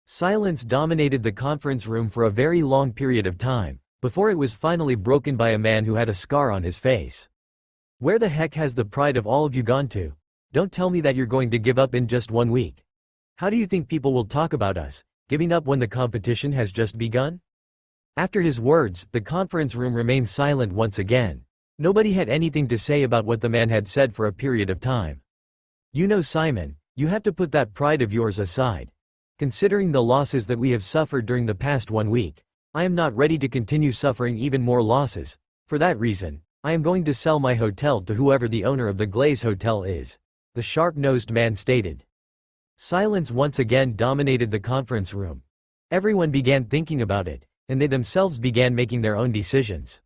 Silence dominated the conference room for a very long period of time, before it was finally broken by a man who had a scar on his face. "Where the heck has the pride of all of you gone to? Don't tell me that you're going to give up in just 1 week. How do you think people will talk about us, giving up when the competition has just begun?" After his words, the conference room remained silent once again. Nobody had anything to say about what the man had said for a period of time. "You know, Simon, you have to put that pride of yours aside. Considering the losses that we have suffered during the past 1 week, I am not ready to continue suffering even more losses. For that reason, I am going to sell my hotel to whoever the owner of the Glaze Hotel is," the sharp-nosed man stated. Silence once again dominated the conference room. Everyone began thinking about it, and they themselves began making their own decisions.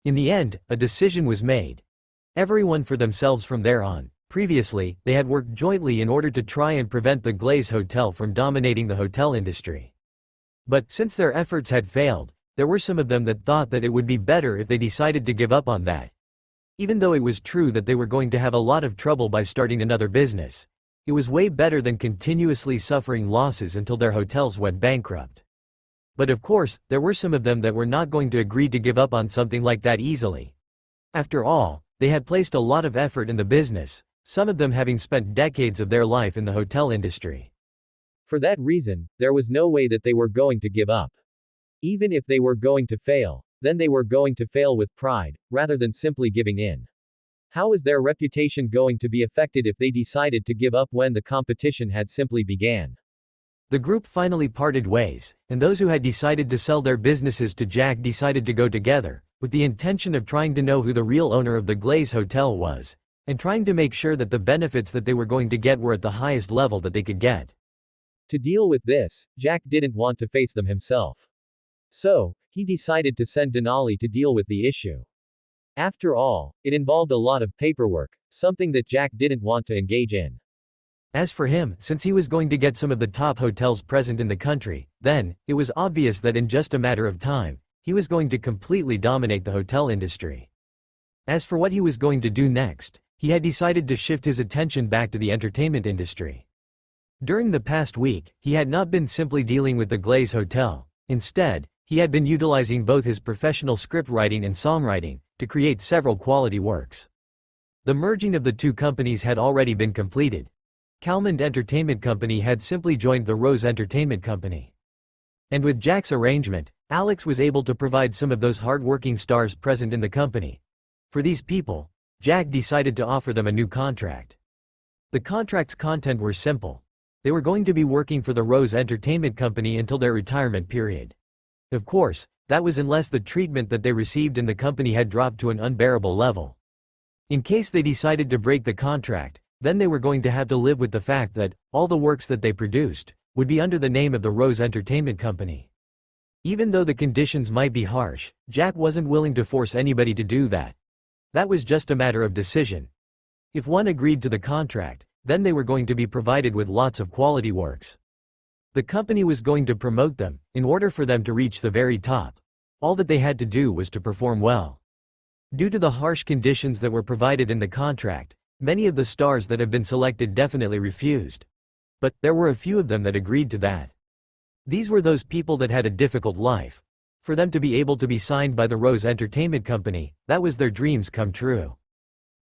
In the end, a decision was made. Everyone for themselves from there on. Previously, they had worked jointly in order to try and prevent the Glaze Hotel from dominating the hotel industry. But since their efforts had failed, there were some of them that thought that it would be better if they decided to give up on that. Even though it was true that they were going to have a lot of trouble by starting another business, it was way better than continuously suffering losses until their hotels went bankrupt. But of course, there were some of them that were not going to agree to give up on something like that easily. After all, they had placed a lot of effort in the business, some of them having spent decades of their life in the hotel industry. For that reason, there was no way that they were going to give up. Even if they were going to fail, then they were going to fail with pride, rather than simply giving in. How is their reputation going to be affected if they decided to give up when the competition had simply began? The group finally parted ways, and those who had decided to sell their businesses to Jack decided to go together, with the intention of trying to know who the real owner of the Glaze Hotel was, and trying to make sure that the benefits that they were going to get were at the highest level that they could get. To deal with this, Jack didn't want to face them himself. So, he decided to send Denali to deal with the issue. After all, it involved a lot of paperwork, something that Jack didn't want to engage in. As for him, since he was going to get some of the top hotels present in the country, then, it was obvious that in just a matter of time, he was going to completely dominate the hotel industry. As for what he was going to do next, he had decided to shift his attention back to the entertainment industry. During the past week, he had not been simply dealing with the Glaze Hotel. Instead, he had been utilizing both his professional script writing and songwriting to create several quality works. The merging of the two companies had already been completed. Calmond Entertainment Company had simply joined the Rose Entertainment Company. And with Jack's arrangement, Alex was able to provide some of those hard-working stars present in the company. For these people, Jack decided to offer them a new contract. The contract's content were simple. They were going to be working for the Rose Entertainment Company until their retirement period. Of course, that was unless the treatment that they received in the company had dropped to an unbearable level. In case they decided to break the contract, then they were going to have to live with the fact that all the works that they produced would be under the name of the Rose Entertainment Company. Even though the conditions might be harsh, Jack wasn't willing to force anybody to do that. That was just a matter of decision. If one agreed to the contract, then they were going to be provided with lots of quality works. The company was going to promote them, in order for them to reach the very top. All that they had to do was to perform well. Due to the harsh conditions that were provided in the contract, many of the stars that have been selected definitely refused. But there were a few of them that agreed to that. These were those people that had a difficult life. For them to be able to be signed by the Rose Entertainment Company, that was their dreams come true.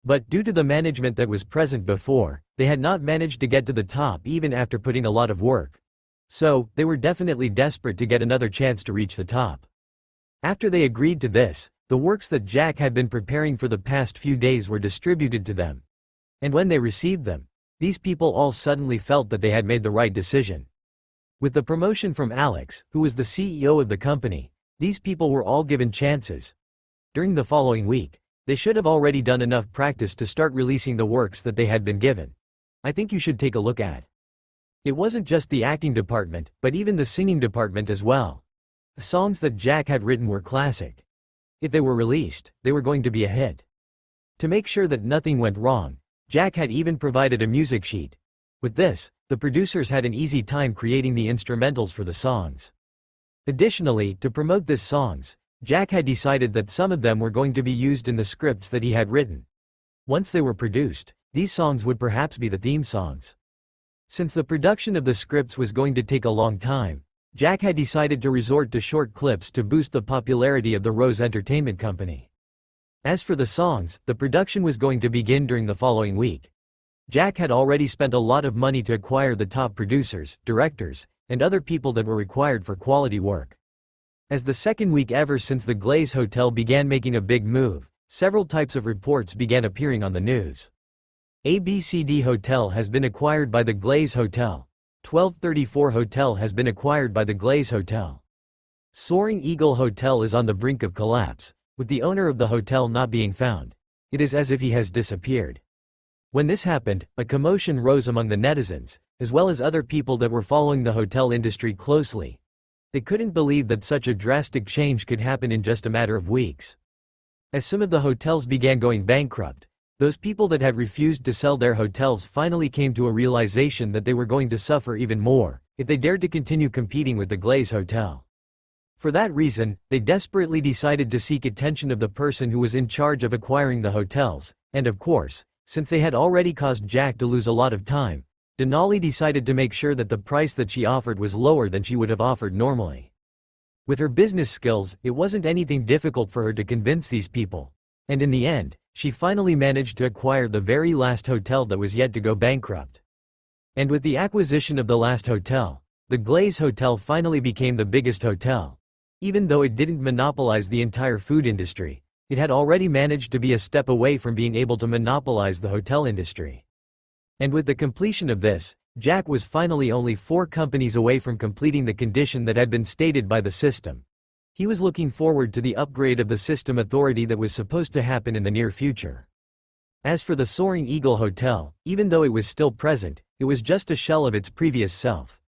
But due to the management that was present before, they had not managed to get to the top even after putting a lot of work. So, they were definitely desperate to get another chance to reach the top. After they agreed to this, the works that Jack had been preparing for the past few days were distributed to them. And when they received them, these people all suddenly felt that they had made the right decision. With the promotion from Alex, who was the CEO of the company, these people were all given chances. During the following week, they should have already done enough practice to start releasing the works that they had been given. I think you should take a look at. It wasn't just the acting department, but even the singing department as well. The songs that Jack had written were classic. If they were released, they were going to be a hit. To make sure that nothing went wrong, Jack had even provided a music sheet. With this, the producers had an easy time creating the instrumentals for the songs. Additionally, to promote these songs, Jack had decided that some of them were going to be used in the scripts that he had written. Once they were produced, these songs would perhaps be the theme songs. Since the production of the scripts was going to take a long time, Jack had decided to resort to short clips to boost the popularity of the Rose Entertainment Company. As for the songs, the production was going to begin during the following week. Jack had already spent a lot of money to acquire the top producers, directors, and other people that were required for quality work. As the second week ever since the Glaze Hotel began making a big move, several types of reports began appearing on the news. ABCD Hotel has been acquired by the Glaze Hotel. 1234 Hotel has been acquired by the Glaze Hotel. Soaring Eagle Hotel is on the brink of collapse, with the owner of the hotel not being found. It is as if he has disappeared. When this happened, a commotion rose among the netizens, as well as other people that were following the hotel industry closely. They couldn't believe that such a drastic change could happen in just a matter of weeks. As some of the hotels began going bankrupt, those people that had refused to sell their hotels finally came to a realization that they were going to suffer even more if they dared to continue competing with the Glaze Hotel. For that reason, they desperately decided to seek attention of the person who was in charge of acquiring the hotels, and of course, since they had already caused Jack to lose a lot of time, Denali decided to make sure that the price that she offered was lower than she would have offered normally. With her business skills, it wasn't anything difficult for her to convince these people, and in the end, she finally managed to acquire the very last hotel that was yet to go bankrupt. And with the acquisition of the last hotel, the Glaze Hotel finally became the biggest hotel. Even though it didn't monopolize the entire food industry, it had already managed to be a step away from being able to monopolize the hotel industry. And with the completion of this, Jack was finally only 4 companies away from completing the condition that had been stated by the system. He was looking forward to the upgrade of the system authority that was supposed to happen in the near future. As for the Soaring Eagle Hotel, even though it was still present, it was just a shell of its previous self.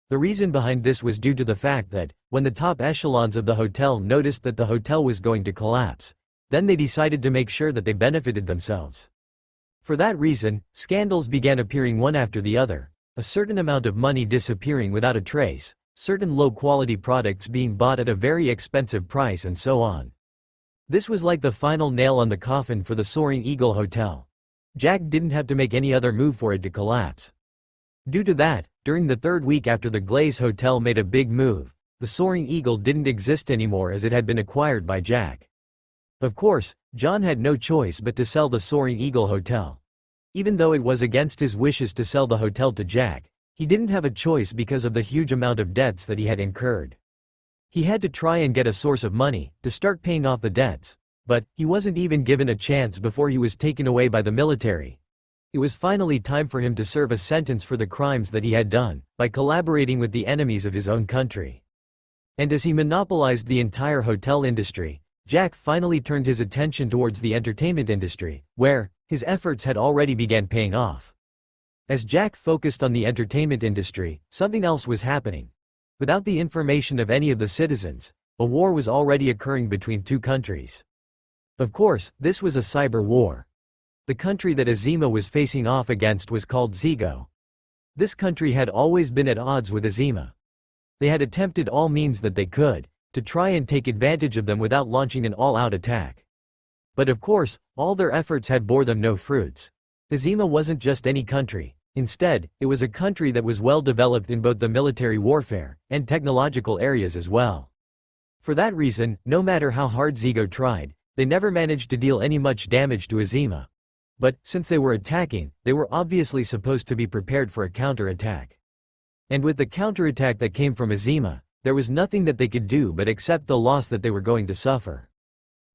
The reason behind this was due to the fact that, when the top echelons of the hotel noticed that the hotel was going to collapse, then they decided to make sure that they benefited themselves. For that reason, scandals began appearing one after the other, a certain amount of money disappearing without a trace, certain low-quality products being bought at a very expensive price and so on. This was like the final nail on the coffin for the Soaring Eagle Hotel. Jack didn't have to make any other move for it to collapse. Due to that, during the third week after the Glaze Hotel made a big move, the Soaring Eagle didn't exist anymore as it had been acquired by Jack. Of course, John had no choice but to sell the Soaring Eagle Hotel. Even though it was against his wishes to sell the hotel to Jack, he didn't have a choice because of the huge amount of debts that he had incurred. He had to try and get a source of money to start paying off the debts, but he wasn't even given a chance before he was taken away by the military. It was finally time for him to serve a sentence for the crimes that he had done, by collaborating with the enemies of his own country. And as he monopolized the entire hotel industry, Jack finally turned his attention towards the entertainment industry, where his efforts had already began paying off. As Jack focused on the entertainment industry, something else was happening. Without the information of any of the citizens, a war was already occurring between 2 countries. Of course, this was a cyber war. The country that Aima was facing off against was called Zego. This country had always been at odds with Aima. They had attempted all means that they could, to try and take advantage of them without launching an all-out attack. But of course, all their efforts had bore them no fruits. Aima wasn't just any country. Instead, it was a country that was well developed in both the military warfare and technological areas as well. For that reason, no matter how hard Zego tried, they never managed to deal any much damage to Aima. But, since they were attacking, they were obviously supposed to be prepared for a counterattack. And with the counterattack that came from Aima, there was nothing that they could do but accept the loss that they were going to suffer.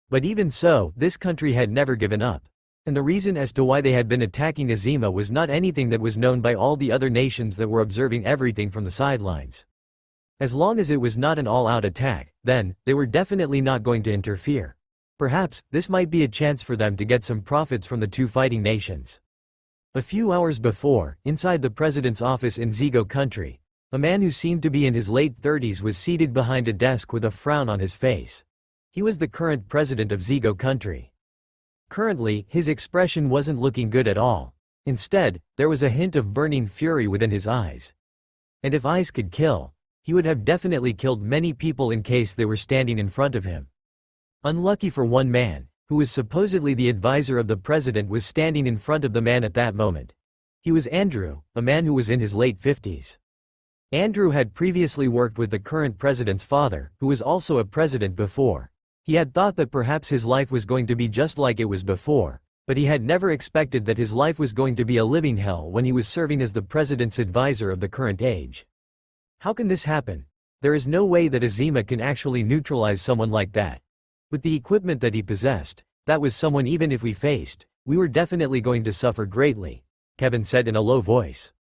But even so, this country had never given up. And the reason as to why they had been attacking Aima was not anything that was known by all the other nations that were observing everything from the sidelines. As long as it was not an all-out attack, then, they were definitely not going to interfere. Perhaps, this might be a chance for them to get some profits from the 2 fighting nations. A few hours before, inside the president's office in Zego country, a man who seemed to be in his late 30s was seated behind a desk with a frown on his face. He was the current president of Zego country. Currently, his expression wasn't looking good at all. Instead, there was a hint of burning fury within his eyes. And if eyes could kill, he would have definitely killed many people in case they were standing in front of him. Unlucky for one man, who was supposedly the advisor of the president, was standing in front of the man at that moment. He was Andrew, a man who was in his late 50s. Andrew had previously worked with the current president's father, who was also a president before. He had thought that perhaps his life was going to be just like it was before, but he had never expected that his life was going to be a living hell when he was serving as the president's advisor of the current age. How can this happen? There is no way that Aima can actually neutralize someone like that. With the equipment that he possessed, that was someone even if we faced, we were definitely going to suffer greatly, Kevin said in a low voice.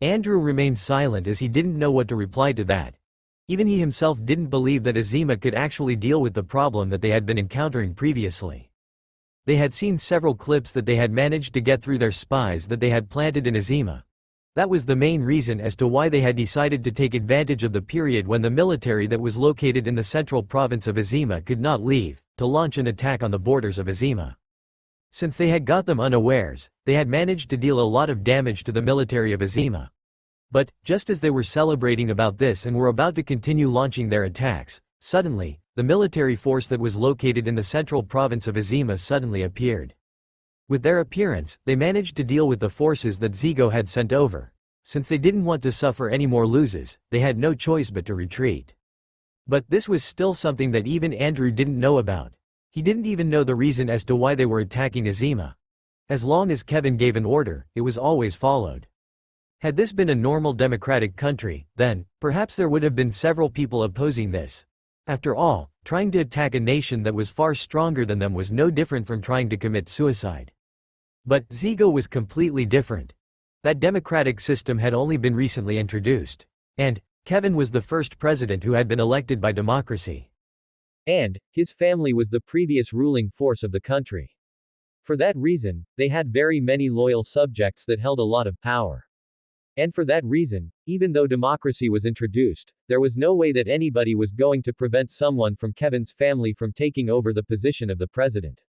Andrew remained silent as he didn't know what to reply to that. Even he himself didn't believe that Aima could actually deal with the problem that they had been encountering previously. They had seen several clips that they had managed to get through their spies that they had planted in Aima. That was the main reason as to why they had decided to take advantage of the period when the military that was located in the central province of Aima could not leave, to launch an attack on the borders of Aima. Since they had got them unawares, they had managed to deal a lot of damage to the military of Aima. But, just as they were celebrating about this and were about to continue launching their attacks, suddenly, the military force that was located in the central province of Aima suddenly appeared. With their appearance, they managed to deal with the forces that Zego had sent over. Since they didn't want to suffer any more losses, they had no choice but to retreat. But this was still something that even Andrew didn't know about. He didn't even know the reason as to why they were attacking Aima. As long as Kevin gave an order, it was always followed. Had this been a normal democratic country, then, perhaps there would have been several people opposing this. After all, trying to attack a nation that was far stronger than them was no different from trying to commit suicide. But Zego was completely different. That democratic system had only been recently introduced. And Kevin was the first president who had been elected by democracy. And his family was the previous ruling force of the country. For that reason, they had very many loyal subjects that held a lot of power. And for that reason, even though democracy was introduced, there was no way that anybody was going to prevent someone from Kevin's family from taking over the position of the president.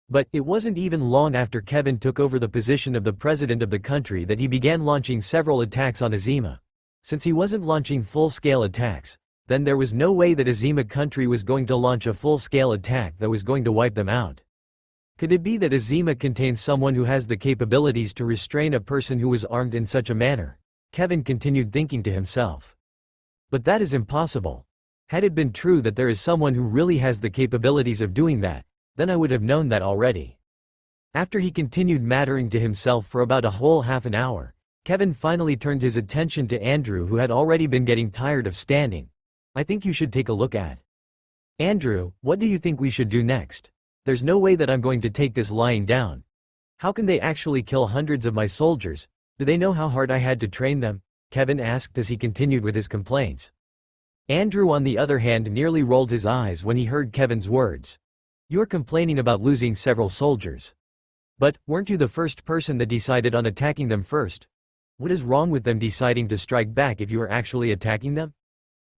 But it wasn't even long after Kevin took over the position of the president of the country that he began launching several attacks on Aima. Since he wasn't launching full-scale attacks, then there was no way that Aima country was going to launch a full-scale attack that was going to wipe them out. Could it be that Aima contains someone who has the capabilities to restrain a person who was armed in such a manner? Kevin continued thinking to himself. But that is impossible. Had it been true that there is someone who really has the capabilities of doing that, then I would have known that already. After he continued muttering to himself for about a whole half an hour, Kevin finally turned his attention to Andrew, who had already been getting tired of standing. I think you should take a look at. Andrew, what do you think we should do next? There's no way that I'm going to take this lying down. How can they actually kill hundreds of my soldiers? Do they know how hard I had to train them? Kevin asked as he continued with his complaints. Andrew, on the other hand, nearly rolled his eyes when he heard Kevin's words. You're complaining about losing several soldiers. But, weren't you the first person that decided on attacking them first? What is wrong with them deciding to strike back if you are actually attacking them?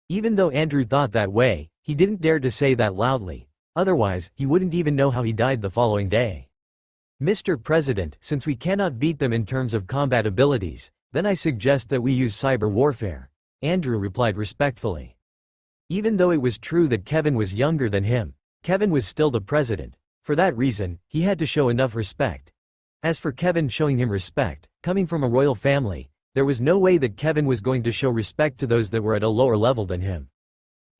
Even though Andrew thought that way, he didn't dare to say that loudly. Otherwise, he wouldn't even know how he died the following day. Mr. President, since we cannot beat them in terms of combat abilities, then I suggest that we use cyber warfare, Andrew replied respectfully. Even though it was true that Kevin was younger than him, Kevin was still the president. For that reason, he had to show enough respect. As for Kevin showing him respect, coming from a royal family, there was no way that Kevin was going to show respect to those that were at a lower level than him.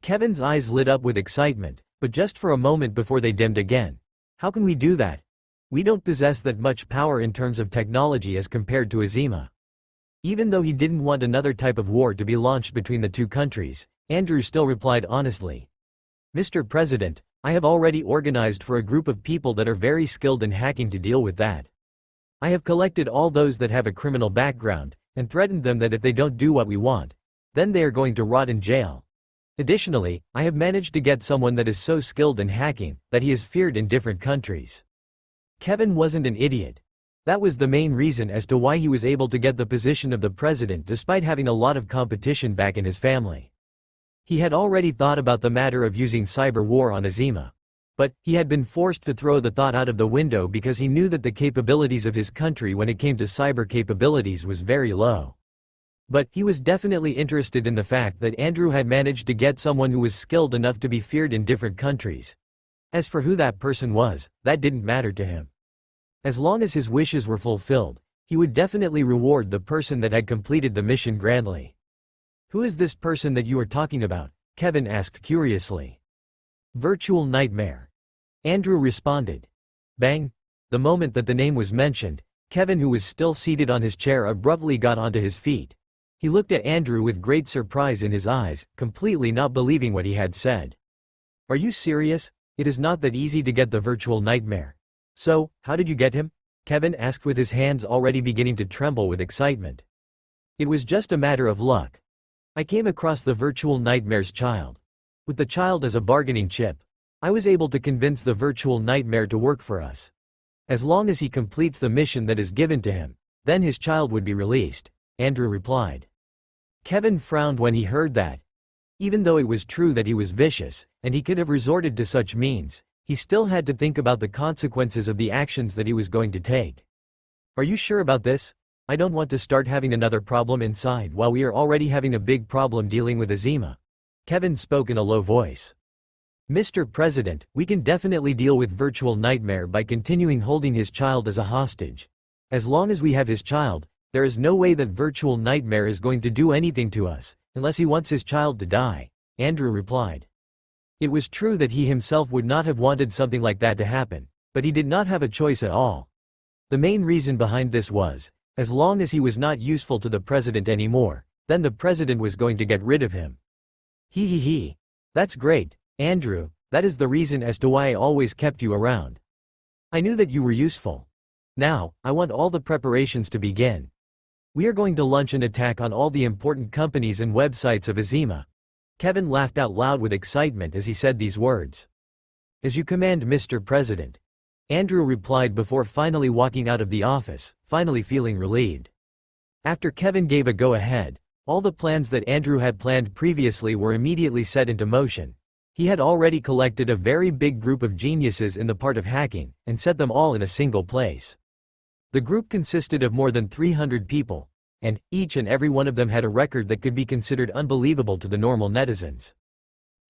Kevin's eyes lit up with excitement, but just for a moment before they dimmed again. How can we do that? We don't possess that much power in terms of technology as compared to Aima. Even though he didn't want another type of war to be launched between the two countries, Andrew still replied honestly. Mr. President, I have already organized for a group of people that are very skilled in hacking to deal with that. I have collected all those that have a criminal background, and threatened them that if they don't do what we want, then they are going to rot in jail. Additionally, I have managed to get someone that is so skilled in hacking, that he is feared in different countries. Kevin wasn't an idiot. That was the main reason as to why he was able to get the position of the president despite having a lot of competition back in his family. He had already thought about the matter of using cyber war on Aima. But, he had been forced to throw the thought out of the window because he knew that the capabilities of his country when it came to cyber capabilities was very low. But, he was definitely interested in the fact that Andrew had managed to get someone who was skilled enough to be feared in different countries. As for who that person was, that didn't matter to him. As long as his wishes were fulfilled, He would definitely reward the person that had completed the mission grandly. Who is this person that you are talking about? Kevin asked curiously. Virtual Nightmare. Andrew responded. Bang! The moment that the name was mentioned, Kevin, who was still seated on his chair, abruptly got onto his feet. He looked at Andrew with great surprise in his eyes, completely not believing what he had said. Are you serious? It is not that easy to get the virtual nightmare. So, how did you get him? Kevin asked with his hands already beginning to tremble with excitement. It was just a matter of luck. I came across the virtual nightmare's child. With the child as a bargaining chip, I was able to convince the virtual nightmare to work for us. As long as he completes the mission that is given to him, then his child would be released, Andrew replied. Kevin frowned when he heard that. Even though it was true that he was vicious, and he could have resorted to such means, he still had to think about the consequences of the actions that he was going to take. Are you sure about this? I don't want to start having another problem inside while we are already having a big problem dealing with Aima. Kevin spoke in a low voice. Mr. President, we can definitely deal with virtual nightmare by continuing holding his child as a hostage. As long as we have his child, there is no way that virtual nightmare is going to do anything to us, unless he wants his child to die, Andrew replied. It was true that he himself would not have wanted something like that to happen, but he did not have a choice at all. The main reason behind this was, as long as he was not useful to the president anymore, then the president was going to get rid of him. He. That's great, Andrew, that is the reason as to why I always kept you around. I knew that you were useful. Now, I want all the preparations to begin. We are going to launch an attack on all the important companies and websites of Aima. Kevin laughed out loud with excitement as he said these words. As you command, Mr. President. Andrew replied before finally walking out of the office, finally feeling relieved. After Kevin gave a go-ahead, all the plans that Andrew had planned previously were immediately set into motion. He had already collected a very big group of geniuses in the part of hacking, and set them all in a single place. The group consisted of more than 300 people, and each and every one of them had a record that could be considered unbelievable to the normal netizens.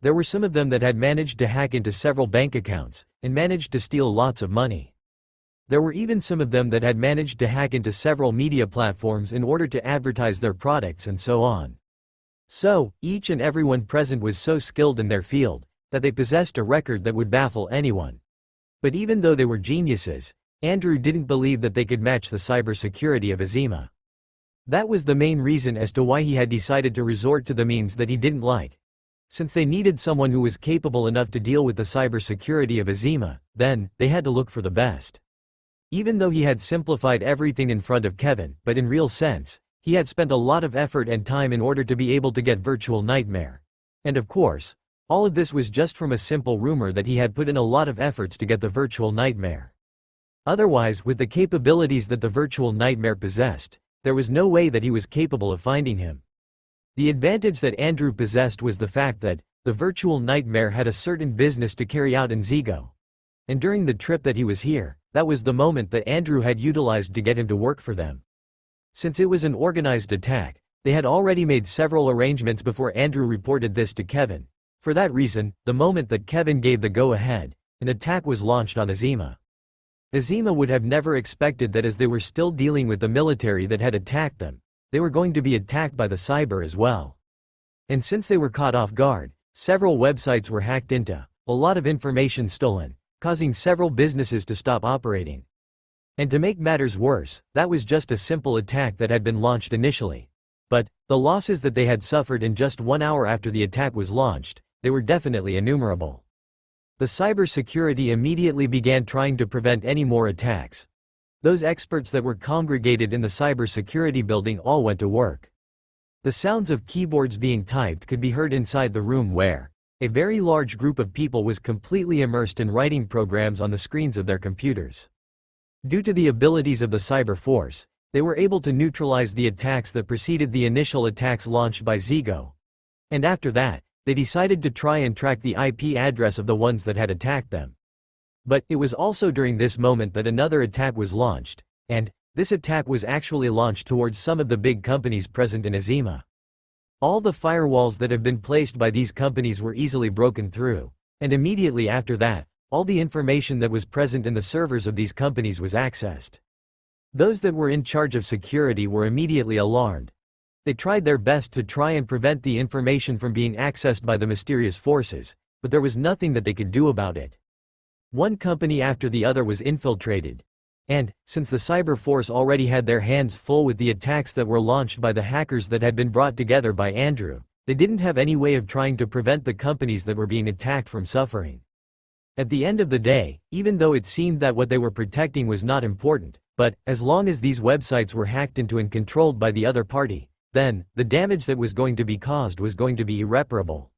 There were some of them that had managed to hack into several bank accounts, and managed to steal lots of money. There were even some of them that had managed to hack into several media platforms in order to advertise their products and so on. So, each and everyone present was so skilled in their field, that they possessed a record that would baffle anyone. But even though they were geniuses, Andrew didn't believe that they could match the cybersecurity of Aima. That was the main reason as to why he had decided to resort to the means that he didn't like. Since they needed someone who was capable enough to deal with the cybersecurity of Aima, then, they had to look for the best. Even though he had simplified everything in front of Kevin, but in real sense, he had spent a lot of effort and time in order to be able to get virtual nightmare. And of course, all of this was just from a simple rumor that he had put in a lot of efforts to get the virtual nightmare. Otherwise, with the capabilities that the virtual nightmare possessed, there was no way that he was capable of finding him. The advantage that Andrew possessed was the fact that the virtual nightmare had a certain business to carry out in Zego. And during the trip that he was here, that was the moment that Andrew had utilized to get him to work for them. Since it was an organized attack, they had already made several arrangements before Andrew reported this to Kevin. For that reason, the moment that Kevin gave the go-ahead, an attack was launched on Aima. Aima would have never expected that as they were still dealing with the military that had attacked them, they were going to be attacked by the cyber as well. And since they were caught off guard, several websites were hacked into, a lot of information stolen, causing several businesses to stop operating. And to make matters worse, that was just a simple attack that had been launched initially. But, the losses that they had suffered in just 1 hour after the attack was launched, they were definitely innumerable. The cybersecurity immediately began trying to prevent any more attacks. Those experts that were congregated in the cybersecurity building all went to work. The sounds of keyboards being typed could be heard inside the room where a very large group of people was completely immersed in writing programs on the screens of their computers. Due to the abilities of the cyber force, they were able to neutralize the attacks that preceded the initial attacks launched by Zego. And after that, they decided to try and track the IP address of the ones that had attacked them. But it was also during this moment that another attack was launched, and this attack was actually launched towards some of the big companies present in Aima. All the firewalls that have been placed by these companies were easily broken through, and immediately after that, all the information that was present in the servers of these companies was accessed. Those that were in charge of security were immediately alarmed. They tried their best to try and prevent the information from being accessed by the mysterious forces, but there was nothing that they could do about it. One company after the other was infiltrated. And, since the cyber force already had their hands full with the attacks that were launched by the hackers that had been brought together by Andrew, they didn't have any way of trying to prevent the companies that were being attacked from suffering. At the end of the day, even though it seemed that what they were protecting was not important, but, as long as these websites were hacked into and controlled by the other party, then, the damage that was going to be caused was going to be irreparable.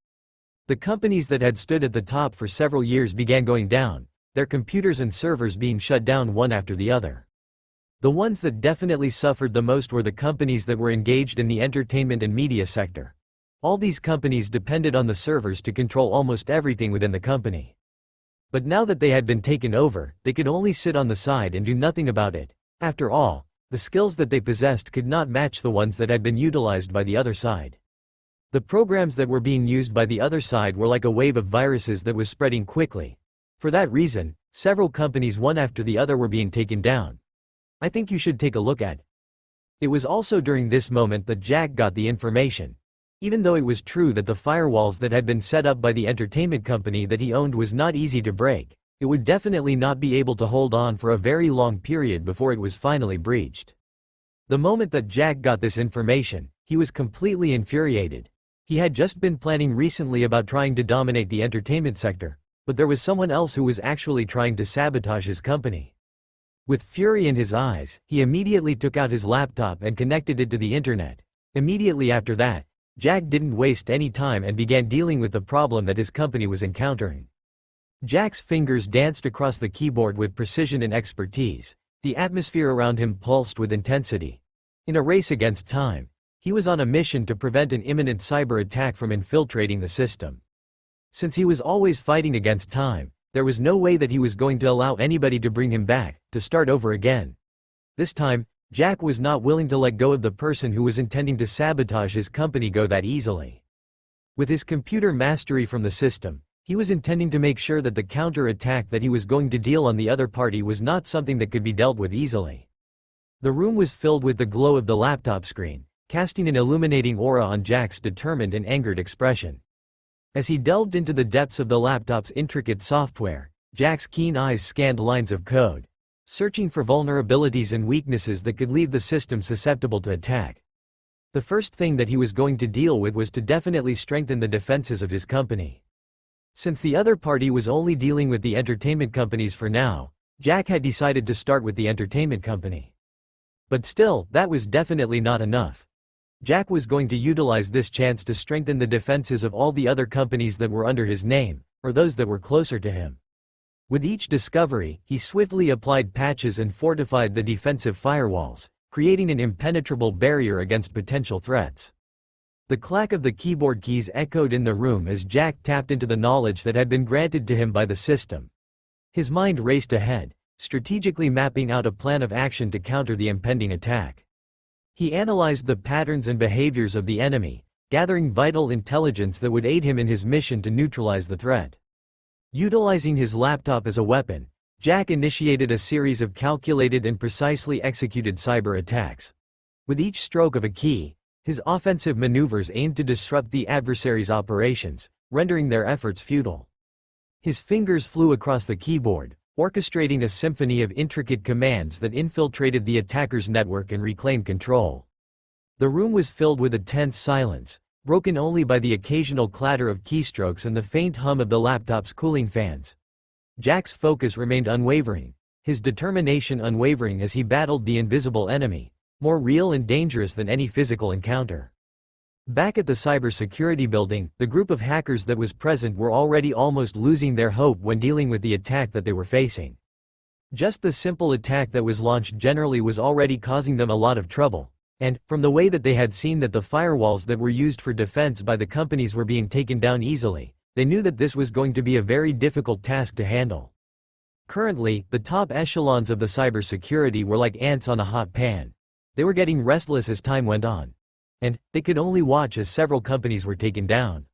The companies that had stood at the top for several years began going down, their computers and servers being shut down one after the other. The ones that definitely suffered the most were the companies that were engaged in the entertainment and media sector. All these companies depended on the servers to control almost everything within the company. But now that they had been taken over, they could only sit on the side and do nothing about it. After all, the skills that they possessed could not match the ones that had been utilized by the other side. The programs that were being used by the other side were like a wave of viruses that was spreading quickly. For that reason, several companies one after the other were being taken down. I think you should take a look at. It was also during this moment that Jack got the information. Even though it was true that the firewalls that had been set up by the entertainment company that he owned was not easy to break, it would definitely not be able to hold on for a very long period before it was finally breached. The moment that Jack got this information, he was completely infuriated. He had just been planning recently about trying to dominate the entertainment sector, but there was someone else who was actually trying to sabotage his company. With fury in his eyes, he immediately took out his laptop and connected it to the internet. Immediately after that, Jack didn't waste any time and began dealing with the problem that his company was encountering. Jack's fingers danced across the keyboard with precision and expertise. The atmosphere around him pulsed with intensity. In a race against time, he was on a mission to prevent an imminent cyber attack from infiltrating the system. Since he was always fighting against time, there was no way that he was going to allow anybody to bring him back, to start over again. This time, Jack was not willing to let go of the person who was intending to sabotage his company go that easily. With his computer mastery from the system, he was intending to make sure that the counter-attack that he was going to deal on the other party was not something that could be dealt with easily. The room was filled with the glow of the laptop screen, casting an illuminating aura on Jack's determined and angered expression. As he delved into the depths of the laptop's intricate software, Jack's keen eyes scanned lines of code, searching for vulnerabilities and weaknesses that could leave the system susceptible to attack. The first thing that he was going to deal with was to definitely strengthen the defenses of his company. Since the other party was only dealing with the entertainment companies for now, Jack had decided to start with the entertainment company. But still, that was definitely not enough. Jack was going to utilize this chance to strengthen the defenses of all the other companies that were under his name, or those that were closer to him. With each discovery, he swiftly applied patches and fortified the defensive firewalls, creating an impenetrable barrier against potential threats. The clack of the keyboard keys echoed in the room as Jack tapped into the knowledge that had been granted to him by the system. His mind raced ahead, strategically mapping out a plan of action to counter the impending attack. He analyzed the patterns and behaviors of the enemy, gathering vital intelligence that would aid him in his mission to neutralize the threat. Utilizing his laptop as a weapon, Jack initiated a series of calculated and precisely executed cyber attacks. With each stroke of a key, his offensive maneuvers aimed to disrupt the adversary's operations, rendering their efforts futile. His fingers flew across the keyboard, orchestrating a symphony of intricate commands that infiltrated the attacker's network and reclaimed control. The room was filled with a tense silence, broken only by the occasional clatter of keystrokes and the faint hum of the laptop's cooling fans. Jack's focus remained unwavering, his determination unwavering as he battled the invisible enemy, more real and dangerous than any physical encounter. Back at the cybersecurity building, the group of hackers that was present were already almost losing their hope when dealing with the attack that they were facing. Just the simple attack that was launched generally was already causing them a lot of trouble, and, from the way that they had seen that the firewalls that were used for defense by the companies were being taken down easily, they knew that this was going to be a very difficult task to handle. Currently, the top echelons of the cybersecurity were like ants on a hot pan. They were getting restless as time went on. And, they could only watch as several companies were taken down.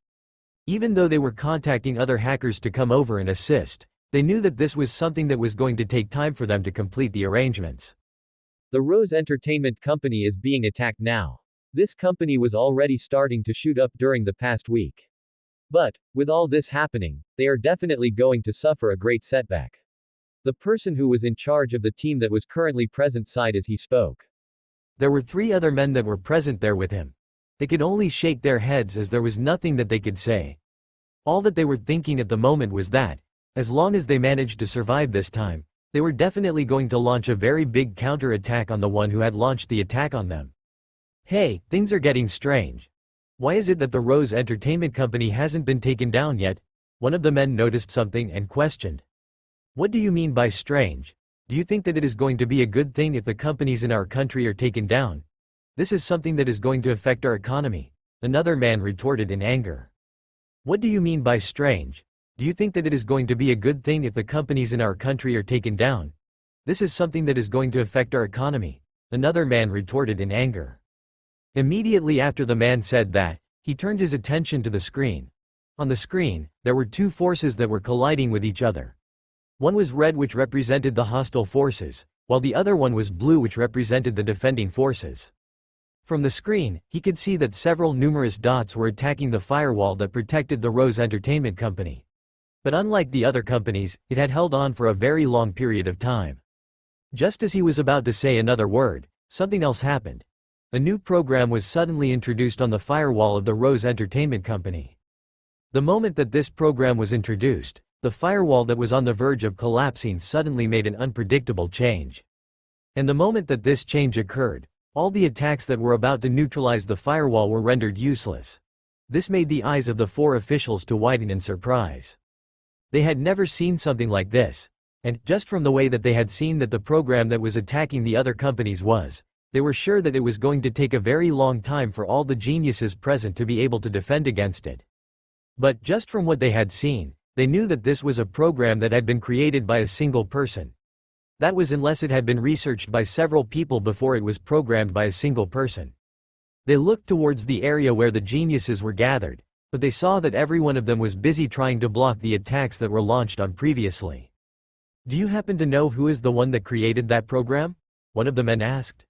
Even though they were contacting other hackers to come over and assist, they knew that this was something that was going to take time for them to complete the arrangements. The Rose Entertainment Company is being attacked now. This company was already starting to shoot up during the past week. But, with all this happening, they are definitely going to suffer a great setback. The person who was in charge of the team that was currently present sighed as he spoke. There were 3 other men that were present there with him. They could only shake their heads as there was nothing that they could say. All that they were thinking at the moment was that, as long as they managed to survive this time, they were definitely going to launch a very big counter-attack on the one who had launched the attack on them. Hey, things are getting strange. Why is it that the Rose Entertainment Company hasn't been taken down yet? One of the men noticed something and questioned. What do you mean by strange? Do you think that it is going to be a good thing if the companies in our country are taken down? This is something that is going to affect our economy. Another man retorted in anger. What do you mean by strange? Do you think that it is going to be a good thing if the companies in our country are taken down? This is something that is going to affect our economy. Another man retorted in anger. Immediately after the man said that, he turned his attention to the screen. On the screen, there were 2 forces that were colliding with each other. One was red, which represented the hostile forces, while the other one was blue, which represented the defending forces. From the screen, he could see that several numerous dots were attacking the firewall that protected the Rose Entertainment Company. But unlike the other companies, it had held on for a very long period of time. Just as he was about to say another word, something else happened. A new program was suddenly introduced on the firewall of the Rose Entertainment Company. The moment that this program was introduced, the firewall that was on the verge of collapsing suddenly made an unpredictable change. And the moment that this change occurred, all the attacks that were about to neutralize the firewall were rendered useless. This made the eyes of the 4 officials to widen in surprise. They had never seen something like this, and, just from the way that they had seen that the program that was attacking the other companies was, they were sure that it was going to take a very long time for all the geniuses present to be able to defend against it. But just from what they had seen, they knew that this was a program that had been created by a single person. That was unless it had been researched by several people before it was programmed by a single person. They looked towards the area where the geniuses were gathered, but they saw that every one of them was busy trying to block the attacks that were launched on previously. Do you happen to know who is the one that created that program? One of the men asked.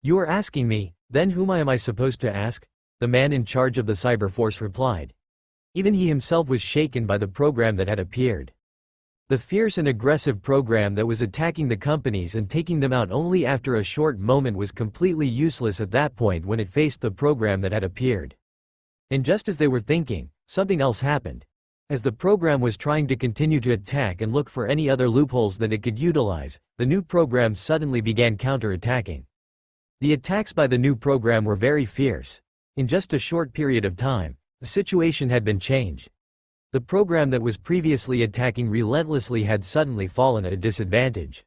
You are asking me, then whom am I supposed to ask? The man in charge of the cyber force replied. Even he himself was shaken by the program that had appeared. The fierce and aggressive program that was attacking the companies and taking them out only after a short moment was completely useless at that point when it faced the program that had appeared. And just as they were thinking, something else happened. As the program was trying to continue to attack and look for any other loopholes that it could utilize, the new program suddenly began counter-attacking. The attacks by the new program were very fierce. In just a short period of time, the situation had been changed. The program that was previously attacking relentlessly had suddenly fallen at a disadvantage.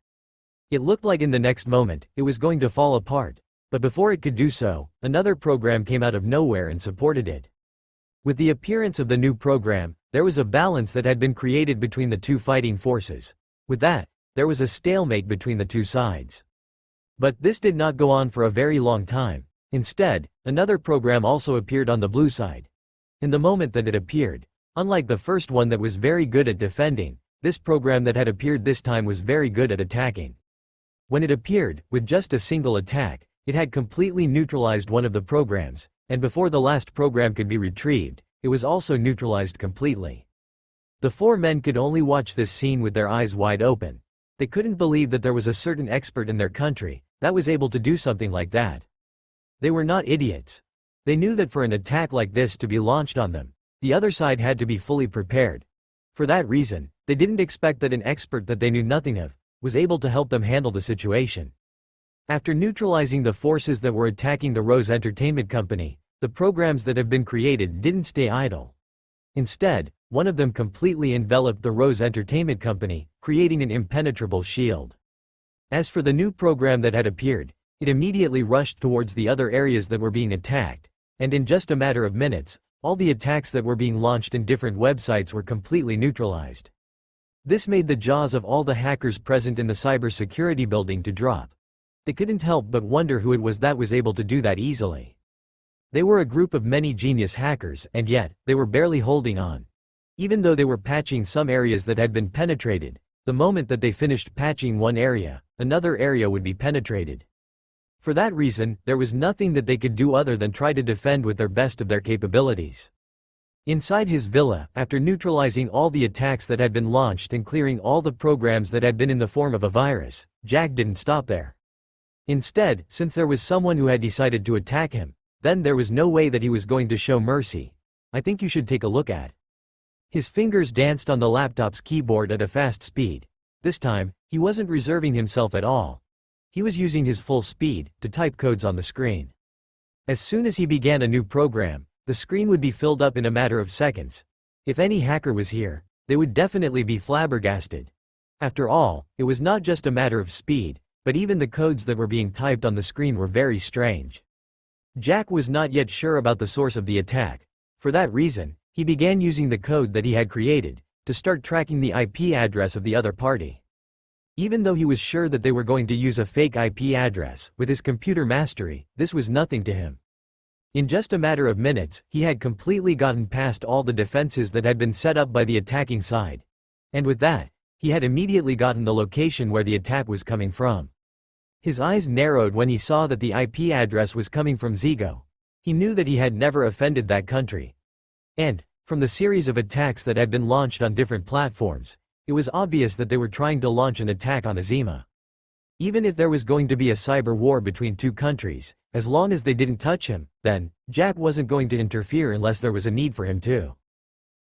It looked like in the next moment, it was going to fall apart, but before it could do so, another program came out of nowhere and supported it. With the appearance of the new program, there was a balance that had been created between the 2 fighting forces. With that, there was a stalemate between the 2 sides. But this did not go on for a very long time. Instead, another program also appeared on the blue side. In the moment that it appeared, unlike the first one that was very good at defending, this program that had appeared this time was very good at attacking. When it appeared, with just a single attack, it had completely neutralized one of the programs, and before the last program could be retrieved, it was also neutralized completely. The 4 men could only watch this scene with their eyes wide open. They couldn't believe that there was a certain expert in their country that was able to do something like that. They were not idiots. They knew that for an attack like this to be launched on them, the other side had to be fully prepared. For that reason, they didn't expect that an expert that they knew nothing of was able to help them handle the situation. After neutralizing the forces that were attacking the Rose Entertainment Company, the programs that have been created didn't stay idle. Instead, one of them completely enveloped the Rose Entertainment Company, creating an impenetrable shield. As for the new program that had appeared, it immediately rushed towards the other areas that were being attacked, and in just a matter of minutes, all the attacks that were being launched in different websites were completely neutralized. This made the jaws of all the hackers present in the cybersecurity building to drop. They couldn't help but wonder who it was that was able to do that easily. They were a group of many genius hackers, and yet, they were barely holding on. Even though they were patching some areas that had been penetrated, the moment that they finished patching one area, another area would be penetrated. For that reason, there was nothing that they could do other than try to defend with their best of their capabilities. Inside his villa, after neutralizing all the attacks that had been launched and clearing all the programs that had been in the form of a virus, Jack didn't stop there. Instead, since there was someone who had decided to attack him, then there was no way that he was going to show mercy. I think you should take a look at. His fingers danced on the laptop's keyboard at a fast speed. This time, he wasn't reserving himself at all. He was using his full speed to type codes on the screen. As soon as he began a new program, the screen would be filled up in a matter of seconds. If any hacker was here, they would definitely be flabbergasted. After all, it was not just a matter of speed, but even the codes that were being typed on the screen were very strange. Jack was not yet sure about the source of the attack. For that reason, he began using the code that he had created to start tracking the IP address of the other party. Even though he was sure that they were going to use a fake IP address, with his computer mastery, this was nothing to him. In just a matter of minutes, he had completely gotten past all the defenses that had been set up by the attacking side. And with that, he had immediately gotten the location where the attack was coming from. His eyes narrowed when he saw that the IP address was coming from Zego. He knew that he had never offended that country. And, from the series of attacks that had been launched on different platforms, it was obvious that they were trying to launch an attack on Aima. Even if there was going to be a cyber war between two countries, as long as they didn't touch him, then, Jack wasn't going to interfere unless there was a need for him to.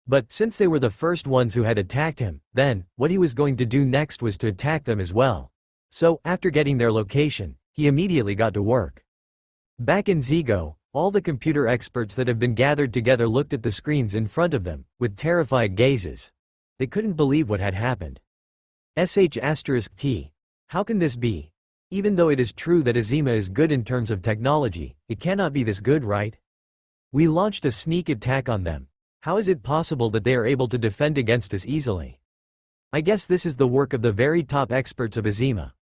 But since they were the first ones who had attacked him, then, what he was going to do next was to attack them as well. So, after getting their location, he immediately got to work. Back in Zego, all the computer experts that have been gathered together looked at the screens in front of them, with terrified gazes. They couldn't believe what had happened. **T. How can this be? Even though it is true that Aima is good in terms of technology, it cannot be this good, right? We launched a sneak attack on them. How is it possible that they are able to defend against us easily? I guess this is the work of the very top experts of Aima.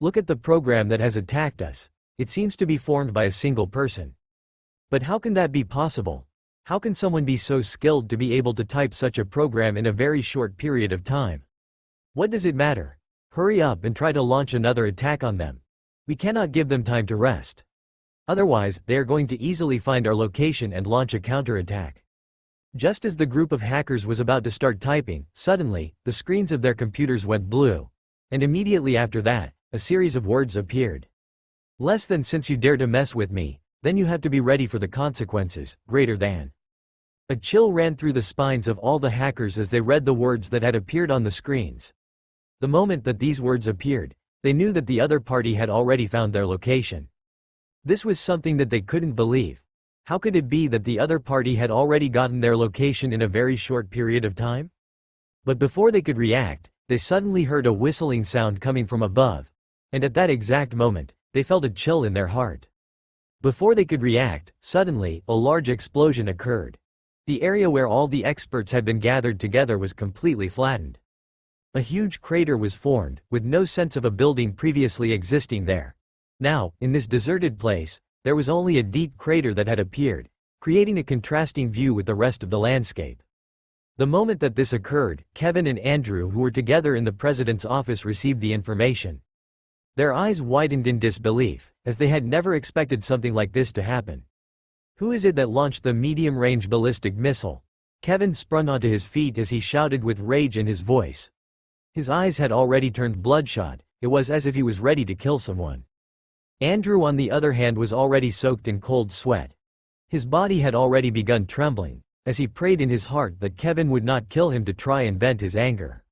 Look at the program that has attacked us. It seems to be formed by a single person. But how can that be possible? How can someone be so skilled to be able to type such a program in a very short period of time? What does it matter? Hurry up and try to launch another attack on them. We cannot give them time to rest. Otherwise, they are going to easily find our location and launch a counterattack. Just as the group of hackers was about to start typing, suddenly, the screens of their computers went blue. And immediately after that, a series of words appeared. Less than since you dare to mess with me, then you have to be ready for the consequences, greater than. A chill ran through the spines of all the hackers as they read the words that had appeared on the screens. The moment that these words appeared, they knew that the other party had already found their location. This was something that they couldn't believe. How could it be that the other party had already gotten their location in a very short period of time? But before they could react, they suddenly heard a whistling sound coming from above. And at that exact moment, they felt a chill in their heart. Before they could react, suddenly, a large explosion occurred. The area where all the experts had been gathered together was completely flattened. A huge crater was formed, with no sense of a building previously existing there. Now, in this deserted place, there was only a deep crater that had appeared, creating a contrasting view with the rest of the landscape. The moment that this occurred, Kevin and Andrew, who were together in the president's office, received the information. Their eyes widened in disbelief, as they had never expected something like this to happen. Who is it that launched the medium-range ballistic missile? Kevin sprung onto his feet as he shouted with rage in his voice. His eyes had already turned bloodshot. It was as if he was ready to kill someone. Andrew, on the other hand, was already soaked in cold sweat. His body had already begun trembling, as he prayed in his heart that Kevin would not kill him to try and vent his anger.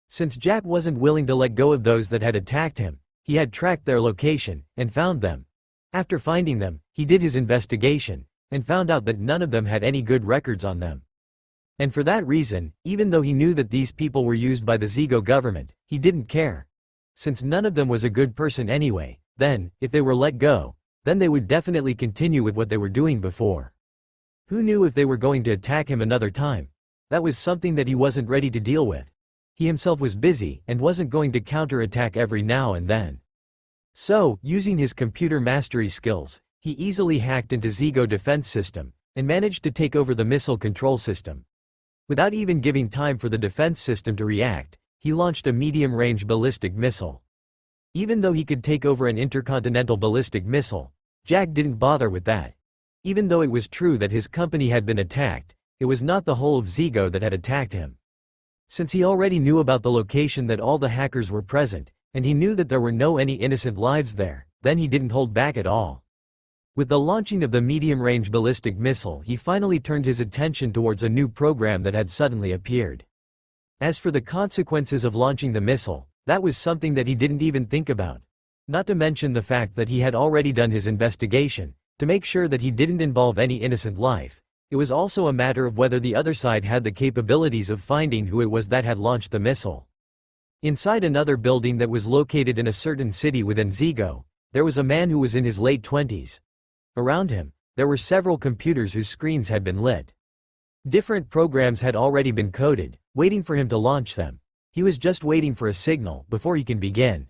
Since Jack wasn't willing to let go of those that had attacked him, he had tracked their location, and found them. After finding them, he did his investigation, and found out that none of them had any good records on them. And for that reason, even though he knew that these people were used by the Zego government, he didn't care. Since none of them was a good person anyway, then, if they were let go, then they would definitely continue with what they were doing before. Who knew if they were going to attack him another time? That was something that he wasn't ready to deal with. He himself was busy, and wasn't going to counterattack every now and then. So, using his computer mastery skills, he easily hacked into Zego defense system, and managed to take over the missile control system. Without even giving time for the defense system to react, he launched a medium-range ballistic missile. Even though he could take over an intercontinental ballistic missile, Jack didn't bother with that. Even though it was true that his company had been attacked, it was not the whole of Zego that had attacked him. Since he already knew about the location that all the hackers were present, and he knew that there were no any innocent lives there, then he didn't hold back at all. With the launching of the medium-range ballistic missile, he finally turned his attention towards a new program that had suddenly appeared. As for the consequences of launching the missile, that was something that he didn't even think about. Not to mention the fact that he had already done his investigation, to make sure that he didn't involve any innocent life. It was also a matter of whether the other side had the capabilities of finding who it was that had launched the missile. Inside another building that was located in a certain city within Zego, there was a man who was in his late 20s. Around him, there were several computers whose screens had been lit. Different programs had already been coded, waiting for him to launch them. He was just waiting for a signal before he can begin.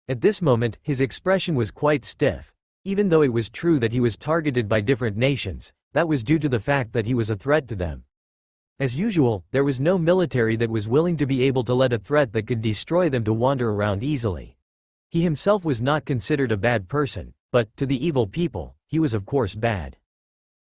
At this moment, his expression was quite stiff. Even though it was true that he was targeted by different nations, that was due to the fact that he was a threat to them. As usual, there was no military that was willing to be able to let a threat that could destroy them to wander around easily. He himself was not considered a bad person, but, to the evil people, he was of course bad.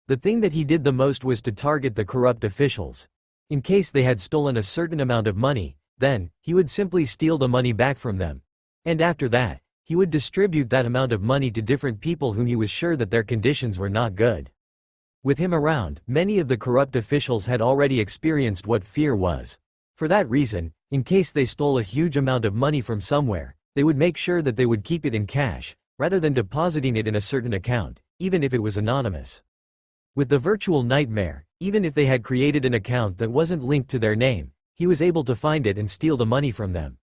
The thing that he did the most was to target the corrupt officials. In case they had stolen a certain amount of money, then, he would simply steal the money back from them. And after that, he would distribute that amount of money to different people whom he was sure that their conditions were not good. With him around, many of the corrupt officials had already experienced what fear was. For that reason, in case they stole a huge amount of money from somewhere, they would make sure that they would keep it in cash, rather than depositing it in a certain account, even if it was anonymous. With the virtual nightmare, even if they had created an account that wasn't linked to their name, he was able to find it and steal the money from them.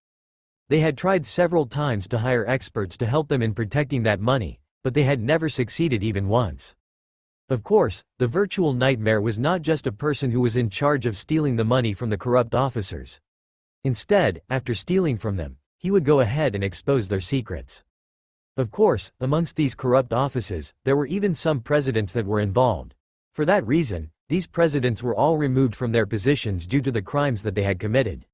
They had tried several times to hire experts to help them in protecting that money, but they had never succeeded even once. Of course, the virtual nightmare was not just a person who was in charge of stealing the money from the corrupt officers. Instead, after stealing from them, he would go ahead and expose their secrets. Of course, amongst these corrupt offices, there were even some presidents that were involved. For that reason, these presidents were all removed from their positions due to the crimes that they had committed.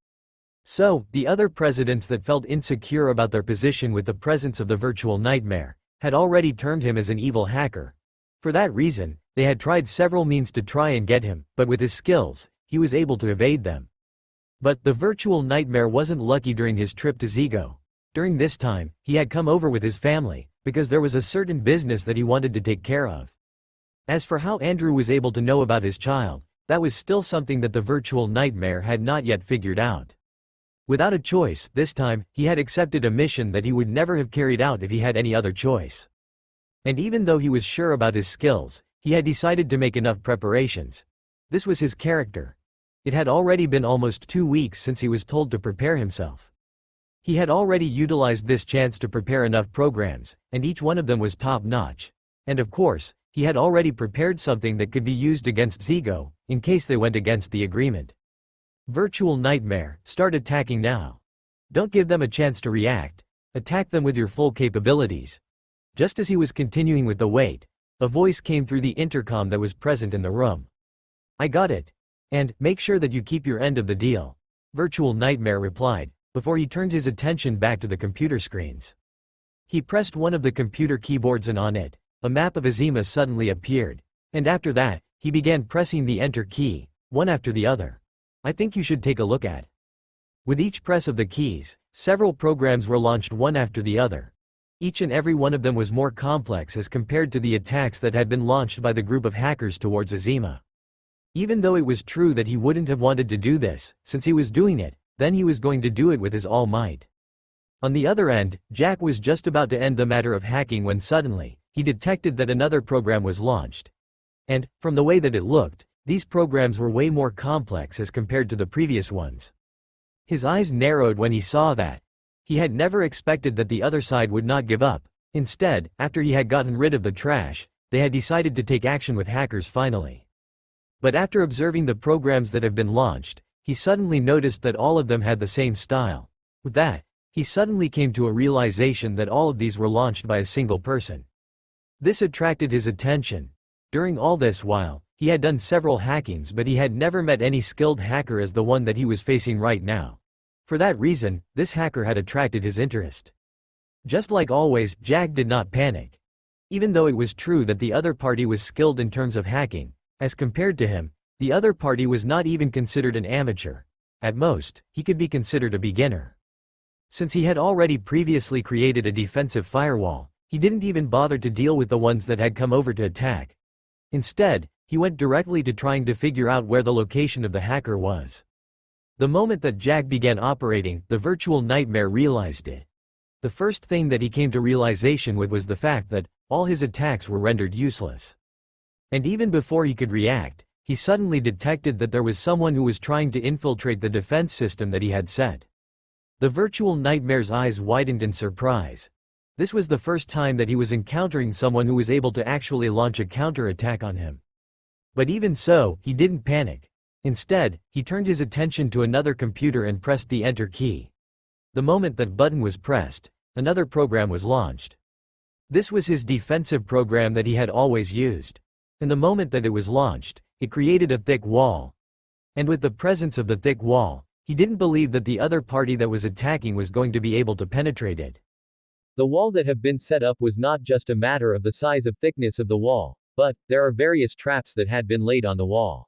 So, the other presidents that felt insecure about their position with the presence of the virtual nightmare, had already termed him as an evil hacker. For that reason, they had tried several means to try and get him, but with his skills, he was able to evade them. But the virtual nightmare wasn't lucky during his trip to Zego. During this time, he had come over with his family, because there was a certain business that he wanted to take care of. As for how Andrew was able to know about his child, that was still something that the virtual nightmare had not yet figured out. Without a choice, this time, he had accepted a mission that he would never have carried out if he had any other choice. And even though he was sure about his skills, he had decided to make enough preparations. This was his character. It had already been almost 2 weeks since he was told to prepare himself. He had already utilized this chance to prepare enough programs, and each one of them was top-notch. And of course, he had already prepared something that could be used against Zego, in case they went against the agreement. Virtual Nightmare, start attacking now. Don't give them a chance to react. Attack them with your full capabilities. Just as he was continuing with the wait, a voice came through the intercom that was present in the room. I got it. And, make sure that you keep your end of the deal. Virtual Nightmare replied, before he turned his attention back to the computer screens. He pressed one of the computer keyboards and on it, a map of Aima suddenly appeared. And after that, he began pressing the enter key, one after the other. I think you should take a look at. With each press of the keys, several programs were launched one after the other. Each and every one of them was more complex as compared to the attacks that had been launched by the group of hackers towards Aima. Even though it was true that he wouldn't have wanted to do this, since he was doing it, then he was going to do it with his all might. On the other end, Jack was just about to end the matter of hacking when suddenly, he detected that another program was launched. And, from the way that it looked, these programs were way more complex as compared to the previous ones. His eyes narrowed when he saw that. He had never expected that the other side would not give up. Instead, after he had gotten rid of the trash, they had decided to take action with hackers finally. But after observing the programs that have been launched, he suddenly noticed that all of them had the same style. With that, he suddenly came to a realization that all of these were launched by a single person. This attracted his attention. During all this while, he had done several hackings, but he had never met any skilled hacker as the one that he was facing right now. For that reason, this hacker had attracted his interest. Just like always, Jack did not panic. Even though it was true that the other party was skilled in terms of hacking, as compared to him, the other party was not even considered an amateur. At most, he could be considered a beginner. Since he had already previously created a defensive firewall, he didn't even bother to deal with the ones that had come over to attack. Instead, he went directly to trying to figure out where the location of the hacker was. The moment that Jack began operating, the virtual nightmare realized it. The first thing that he came to realization with was the fact that all his attacks were rendered useless. And even before he could react, he suddenly detected that there was someone who was trying to infiltrate the defense system that he had set. The virtual nightmare's eyes widened in surprise. This was the first time that he was encountering someone who was able to actually launch a counterattack on him. But even so, he didn't panic. Instead, he turned his attention to another computer and pressed the enter key. The moment that button was pressed, another program was launched. This was his defensive program that he had always used. And the moment that it was launched, it created a thick wall. And with the presence of the thick wall, he didn't believe that the other party that was attacking was going to be able to penetrate it. The wall that had been set up was not just a matter of the size of thickness of the wall, but there are various traps that had been laid on the wall.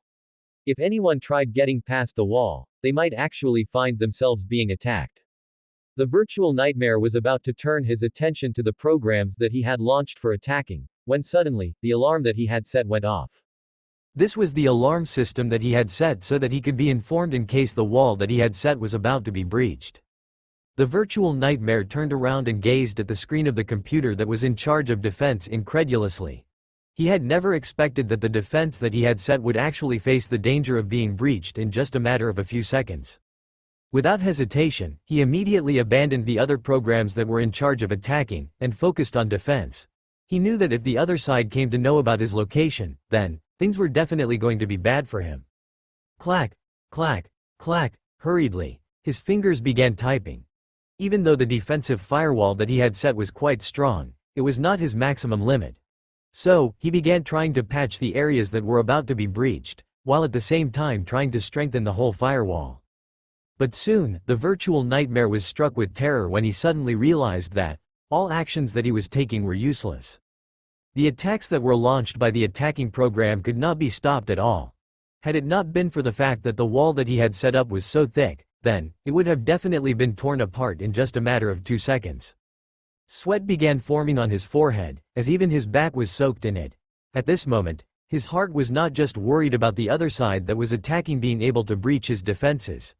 If anyone tried getting past the wall, they might actually find themselves being attacked. The virtual nightmare was about to turn his attention to the programs that he had launched for attacking, when suddenly, the alarm that he had set went off. This was the alarm system that he had set so that he could be informed in case the wall that he had set was about to be breached. The virtual nightmare turned around and gazed at the screen of the computer that was in charge of defense incredulously. He had never expected that the defense that he had set would actually face the danger of being breached in just a matter of a few seconds. Without hesitation, he immediately abandoned the other programs that were in charge of attacking, and focused on defense. He knew that if the other side came to know about his location, then, things were definitely going to be bad for him. Clack, clack, clack, hurriedly, his fingers began typing. Even though the defensive firewall that he had set was quite strong, it was not his maximum limit. So, he began trying to patch the areas that were about to be breached, while at the same time trying to strengthen the whole firewall. But soon, the virtual nightmare was struck with terror when he suddenly realized that all actions that he was taking were useless. The attacks that were launched by the attacking program could not be stopped at all. Had it not been for the fact that the wall that he had set up was so thick, then, it would have definitely been torn apart in just a matter of 2 seconds. Sweat began forming on his forehead, as even his back was soaked in it. At this moment, his heart was not just worried about the other side that was attacking being able to breach his defenses.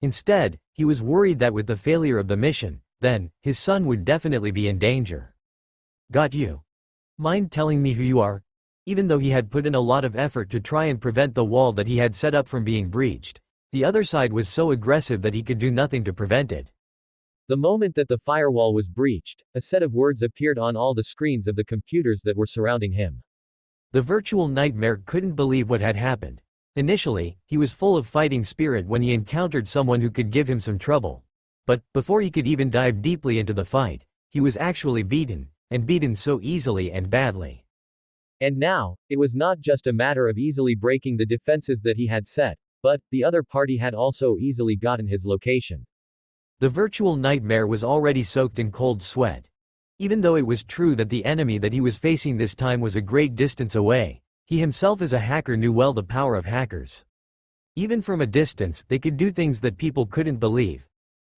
Instead, he was worried that with the failure of the mission, then, his son would definitely be in danger. Got you? Mind telling me who you are? Even though he had put in a lot of effort to try and prevent the wall that he had set up from being breached, the other side was so aggressive that he could do nothing to prevent it. The moment that the firewall was breached, a set of words appeared on all the screens of the computers that were surrounding him. The virtual nightmare couldn't believe what had happened. Initially, he was full of fighting spirit when he encountered someone who could give him some trouble. But, before he could even dive deeply into the fight, he was actually beaten, and beaten so easily and badly. And now, it was not just a matter of easily breaking the defenses that he had set, but, the other party had also easily gotten his location. The virtual nightmare was already soaked in cold sweat. Even though it was true that the enemy that he was facing this time was a great distance away, he himself as a hacker knew well the power of hackers. Even from a distance, they could do things that people couldn't believe.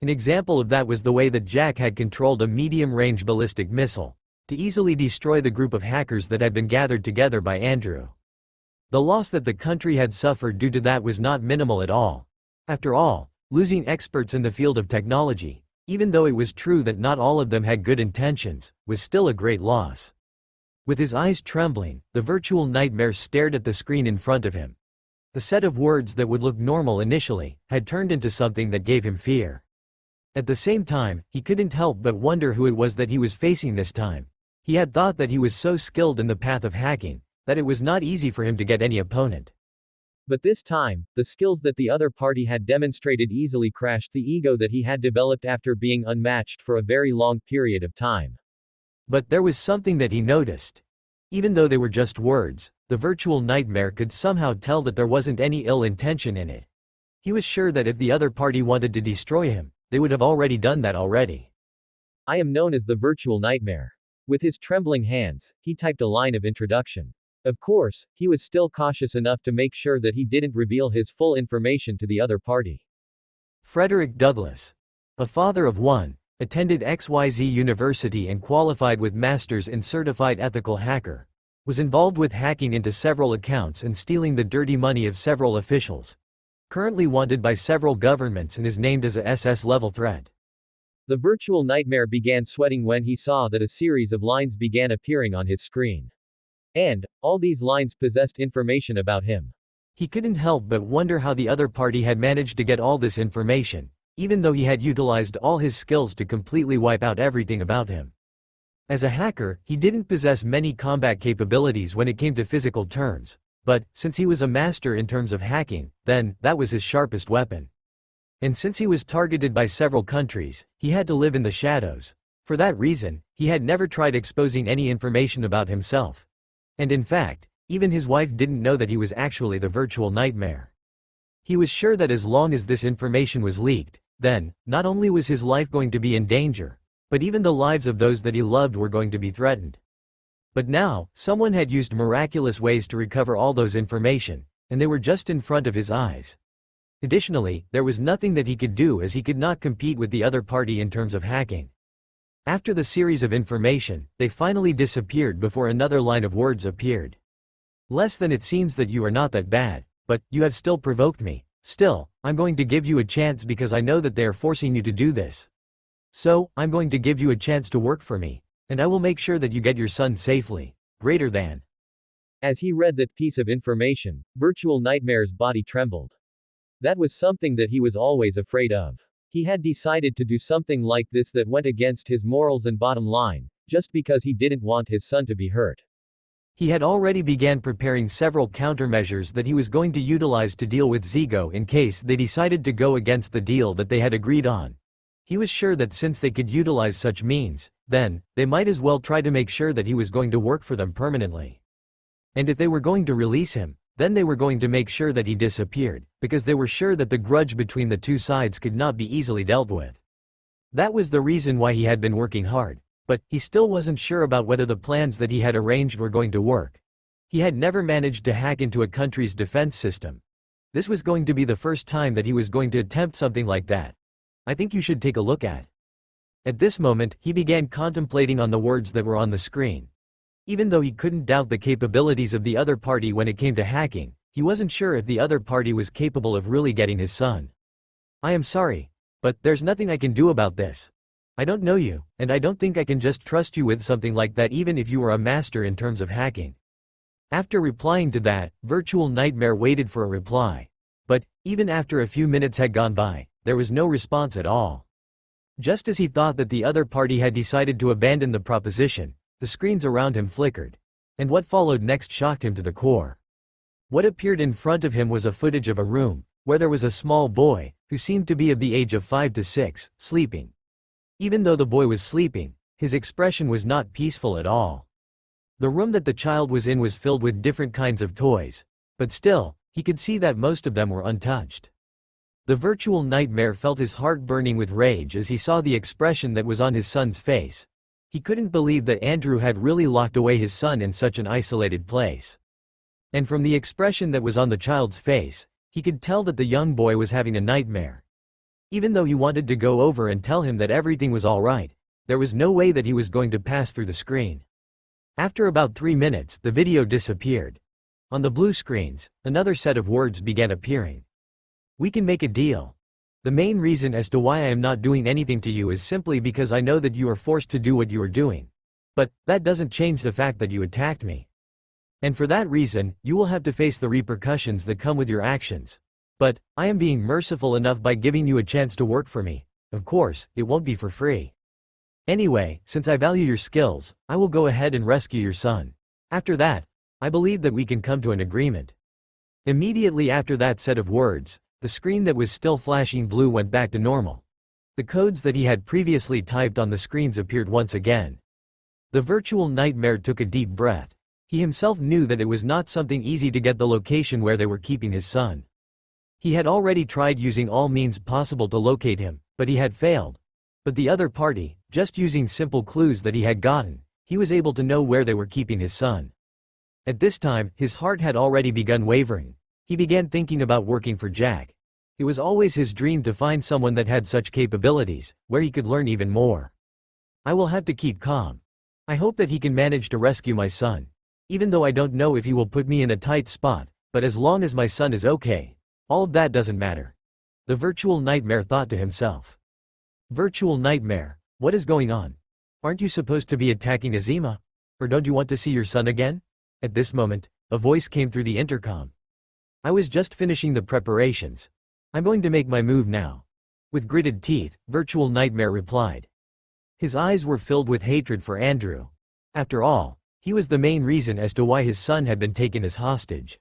An example of that was the way that Jack had controlled a medium-range ballistic missile to easily destroy the group of hackers that had been gathered together by Andrew. The loss that the country had suffered due to that was not minimal at all. After all, losing experts in the field of technology, even though it was true that not all of them had good intentions, was still a great loss. With his eyes trembling, the virtual nightmare stared at the screen in front of him. The set of words that would look normal initially, had turned into something that gave him fear. At the same time, he couldn't help but wonder who it was that he was facing this time. He had thought that he was so skilled in the path of hacking, that it was not easy for him to get any opponent. But this time, the skills that the other party had demonstrated easily crashed the ego that he had developed after being unmatched for a very long period of time. But there was something that he noticed. Even though they were just words, the virtual nightmare could somehow tell that there wasn't any ill intention in it. He was sure that if the other party wanted to destroy him, they would have already done that already. I am known as the virtual nightmare. With his trembling hands, he typed a line of introduction. Of course, he was still cautious enough to make sure that he didn't reveal his full information to the other party. Frederick Douglass, a father of one, attended XYZ University and qualified with Masters in Certified Ethical Hacker. Was involved with hacking into several accounts and stealing the dirty money of several officials. Currently wanted by several governments and is named as a SS-level threat. The virtual nightmare began sweating when he saw that a series of lines began appearing on his screen. And, all these lines possessed information about him. He couldn't help but wonder how the other party had managed to get all this information, even though he had utilized all his skills to completely wipe out everything about him. As a hacker, he didn't possess many combat capabilities when it came to physical terms, but, since he was a master in terms of hacking, then, that was his sharpest weapon. And since he was targeted by several countries, he had to live in the shadows. For that reason, he had never tried exposing any information about himself. And in fact, even his wife didn't know that he was actually the virtual nightmare. He was sure that as long as this information was leaked, then, not only was his life going to be in danger, but even the lives of those that he loved were going to be threatened. But now, someone had used miraculous ways to recover all those information, and they were just in front of his eyes. Additionally, there was nothing that he could do as he could not compete with the other party in terms of hacking. After the series of information, they finally disappeared before another line of words appeared. Less than it seems that you are not that bad, but you have still provoked me. Still, I'm going to give you a chance because I know that they are forcing you to do this. So, I'm going to give you a chance to work for me, and I will make sure that you get your son safely. Greater than. As he read that piece of information, Virtual Nightmare's body trembled. That was something that he was always afraid of. He had decided to do something like this that went against his morals and bottom line, just because he didn't want his son to be hurt. He had already began preparing several countermeasures that he was going to utilize to deal with Zego in case they decided to go against the deal that they had agreed on. He was sure that since they could utilize such means, then, they might as well try to make sure that he was going to work for them permanently. And if they were going to release him, then they were going to make sure that he disappeared, because they were sure that the grudge between the two sides could not be easily dealt with. That was the reason why he had been working hard, but he still wasn't sure about whether the plans that he had arranged were going to work. He had never managed to hack into a country's defense system. This was going to be the first time that he was going to attempt something like that. I think you should take a look at. At this moment, he began contemplating on the words that were on the screen. Even though he couldn't doubt the capabilities of the other party when it came to hacking, he wasn't sure if the other party was capable of really getting his son. I am sorry, but there's nothing I can do about this. I don't know you, and I don't think I can just trust you with something like that even if you are a master in terms of hacking. After replying to that, Virtual Nightmare waited for a reply. But, even after a few minutes had gone by, there was no response at all. Just as he thought that the other party had decided to abandon the proposition, the screens around him flickered. And what followed next shocked him to the core. What appeared in front of him was a footage of a room, where there was a small boy, who seemed to be of the age of 5 to 6, sleeping. Even though the boy was sleeping, his expression was not peaceful at all. The room that the child was in was filled with different kinds of toys, but still, he could see that most of them were untouched. The Virtual Nightmare felt his heart burning with rage as he saw the expression that was on his son's face. He couldn't believe that Andrew had really locked away his son in such an isolated place. And from the expression that was on the child's face, he could tell that the young boy was having a nightmare. Even though he wanted to go over and tell him that everything was alright, there was no way that he was going to pass through the screen. After about 3 minutes, the video disappeared. On the blue screens, another set of words began appearing. We can make a deal. The main reason as to why I am not doing anything to you is simply because I know that you are forced to do what you are doing. But, that doesn't change the fact that you attacked me. And for that reason, you will have to face the repercussions that come with your actions. But, I am being merciful enough by giving you a chance to work for me. Of course, it won't be for free. Anyway, since I value your skills, I will go ahead and rescue your son. After that, I believe that we can come to an agreement. Immediately after that set of words, the screen that was still flashing blue went back to normal. The codes that he had previously typed on the screens appeared once again. The Virtual Nightmare took a deep breath. He himself knew that it was not something easy to get the location where they were keeping his son. He had already tried using all means possible to locate him, but he had failed. But the other party, Just using simple clues that he had gotten, he was able to know where they were keeping his son. At this time, his heart had already begun wavering. He began thinking about working for Jack. It was always his dream to find someone that had such capabilities, where he could learn even more. I will have to keep calm. I hope that he can manage to rescue my son. Even though I don't know if he will put me in a tight spot, but as long as my son is okay, all of that doesn't matter. The virtual nightmare thought to himself. Virtual nightmare, what is going on? Aren't you supposed to be attacking Azima? Or don't you want to see your son again? At this moment, a voice came through the intercom. I was just finishing the preparations. I'm going to make my move now. With gritted teeth, Virtual Nightmare replied. His eyes were filled with hatred for Andrew. After all, he was the main reason as to why his son had been taken as hostage.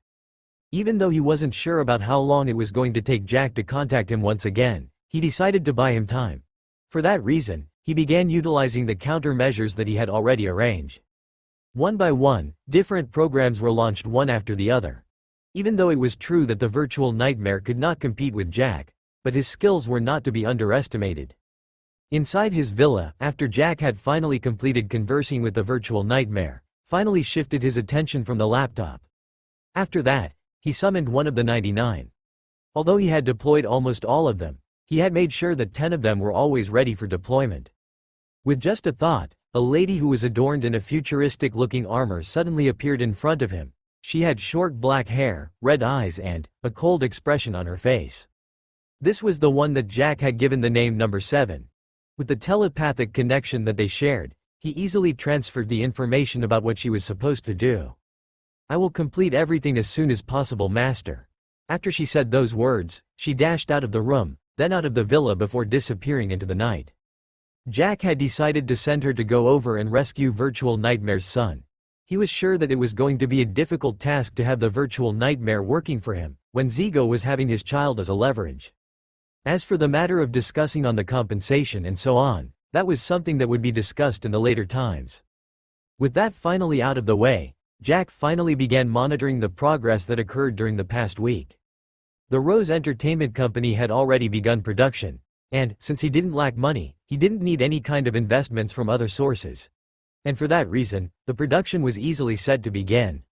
Even though he wasn't sure about how long it was going to take Jack to contact him once again, he decided to buy him time. For that reason, he began utilizing the countermeasures that he had already arranged. One by one, different programs were launched one after the other. Even though it was true that the Virtual Nightmare could not compete with Jack, but his skills were not to be underestimated. Inside his villa, after Jack had finally completed conversing with the Virtual Nightmare, finally shifted his attention from the laptop. After that, he summoned one of the 99. Although he had deployed almost all of them, he had made sure that 10 of them were always ready for deployment. With just a thought, a lady who was adorned in a futuristic-looking armor suddenly appeared in front of him. She had short black hair, red eyes and a cold expression on her face. This was the one that Jack had given the name Number 7. With the telepathic connection that they shared, he easily transferred the information about what she was supposed to do. I will complete everything as soon as possible, Master. After she said those words, she dashed out of the room, then out of the villa before disappearing into the night. Jack had decided to send her to go over and rescue Virtual Nightmare's son. He was sure that it was going to be a difficult task to have the Virtual Nightmare working for him, when Zego was having his child as a leverage. As for the matter of discussing on the compensation and so on, that was something that would be discussed in the later times. With that finally out of the way, Jack finally began monitoring the progress that occurred during the past week. The Rose Entertainment Company had already begun production, and, since he didn't lack money, he didn't need any kind of investments from other sources. And for that reason, the production was easily set to begin.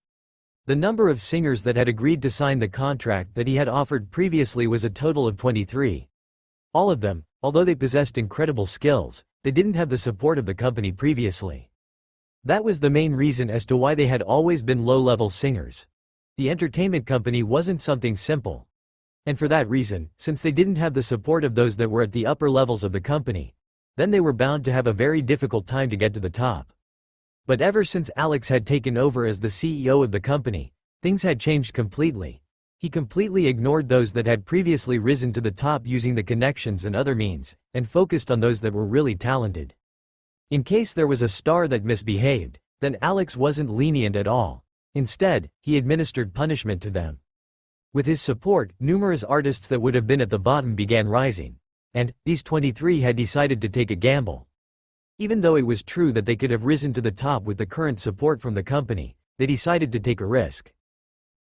The number of singers that had agreed to sign the contract that he had offered previously was a total of 23. All of them, although they possessed incredible skills, they didn't have the support of the company previously. That was the main reason as to why they had always been low-level singers. The entertainment company wasn't something simple. And for that reason, since they didn't have the support of those that were at the upper levels of the company, then they were bound to have a very difficult time to get to the top. But ever since Alex had taken over as the CEO of the company, things had changed completely. He completely ignored those that had previously risen to the top using the connections and other means, and focused on those that were really talented. In case there was a star that misbehaved, then Alex wasn't lenient at all. Instead, he administered punishment to them. With his support, numerous artists that would have been at the bottom began rising. And, these 23 had decided to take a gamble. Even though it was true that they could have risen to the top with the current support from the company, they decided to take a risk.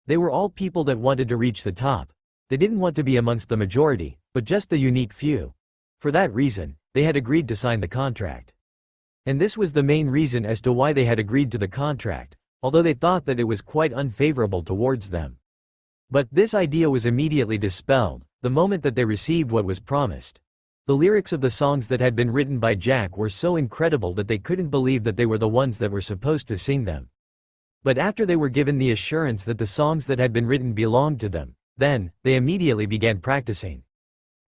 They were all people that wanted to reach the top. They didn't want to be amongst the majority, but just the unique few. For that reason, they had agreed to sign the contract. And this was the main reason as to why they had agreed to the contract, although they thought that it was quite unfavorable towards them. But this idea was immediately dispelled, the moment that they received what was promised. The lyrics of the songs that had been written by Jack were so incredible that they couldn't believe that they were the ones that were supposed to sing them. But after they were given the assurance that the songs that had been written belonged to them, then, they immediately began practicing.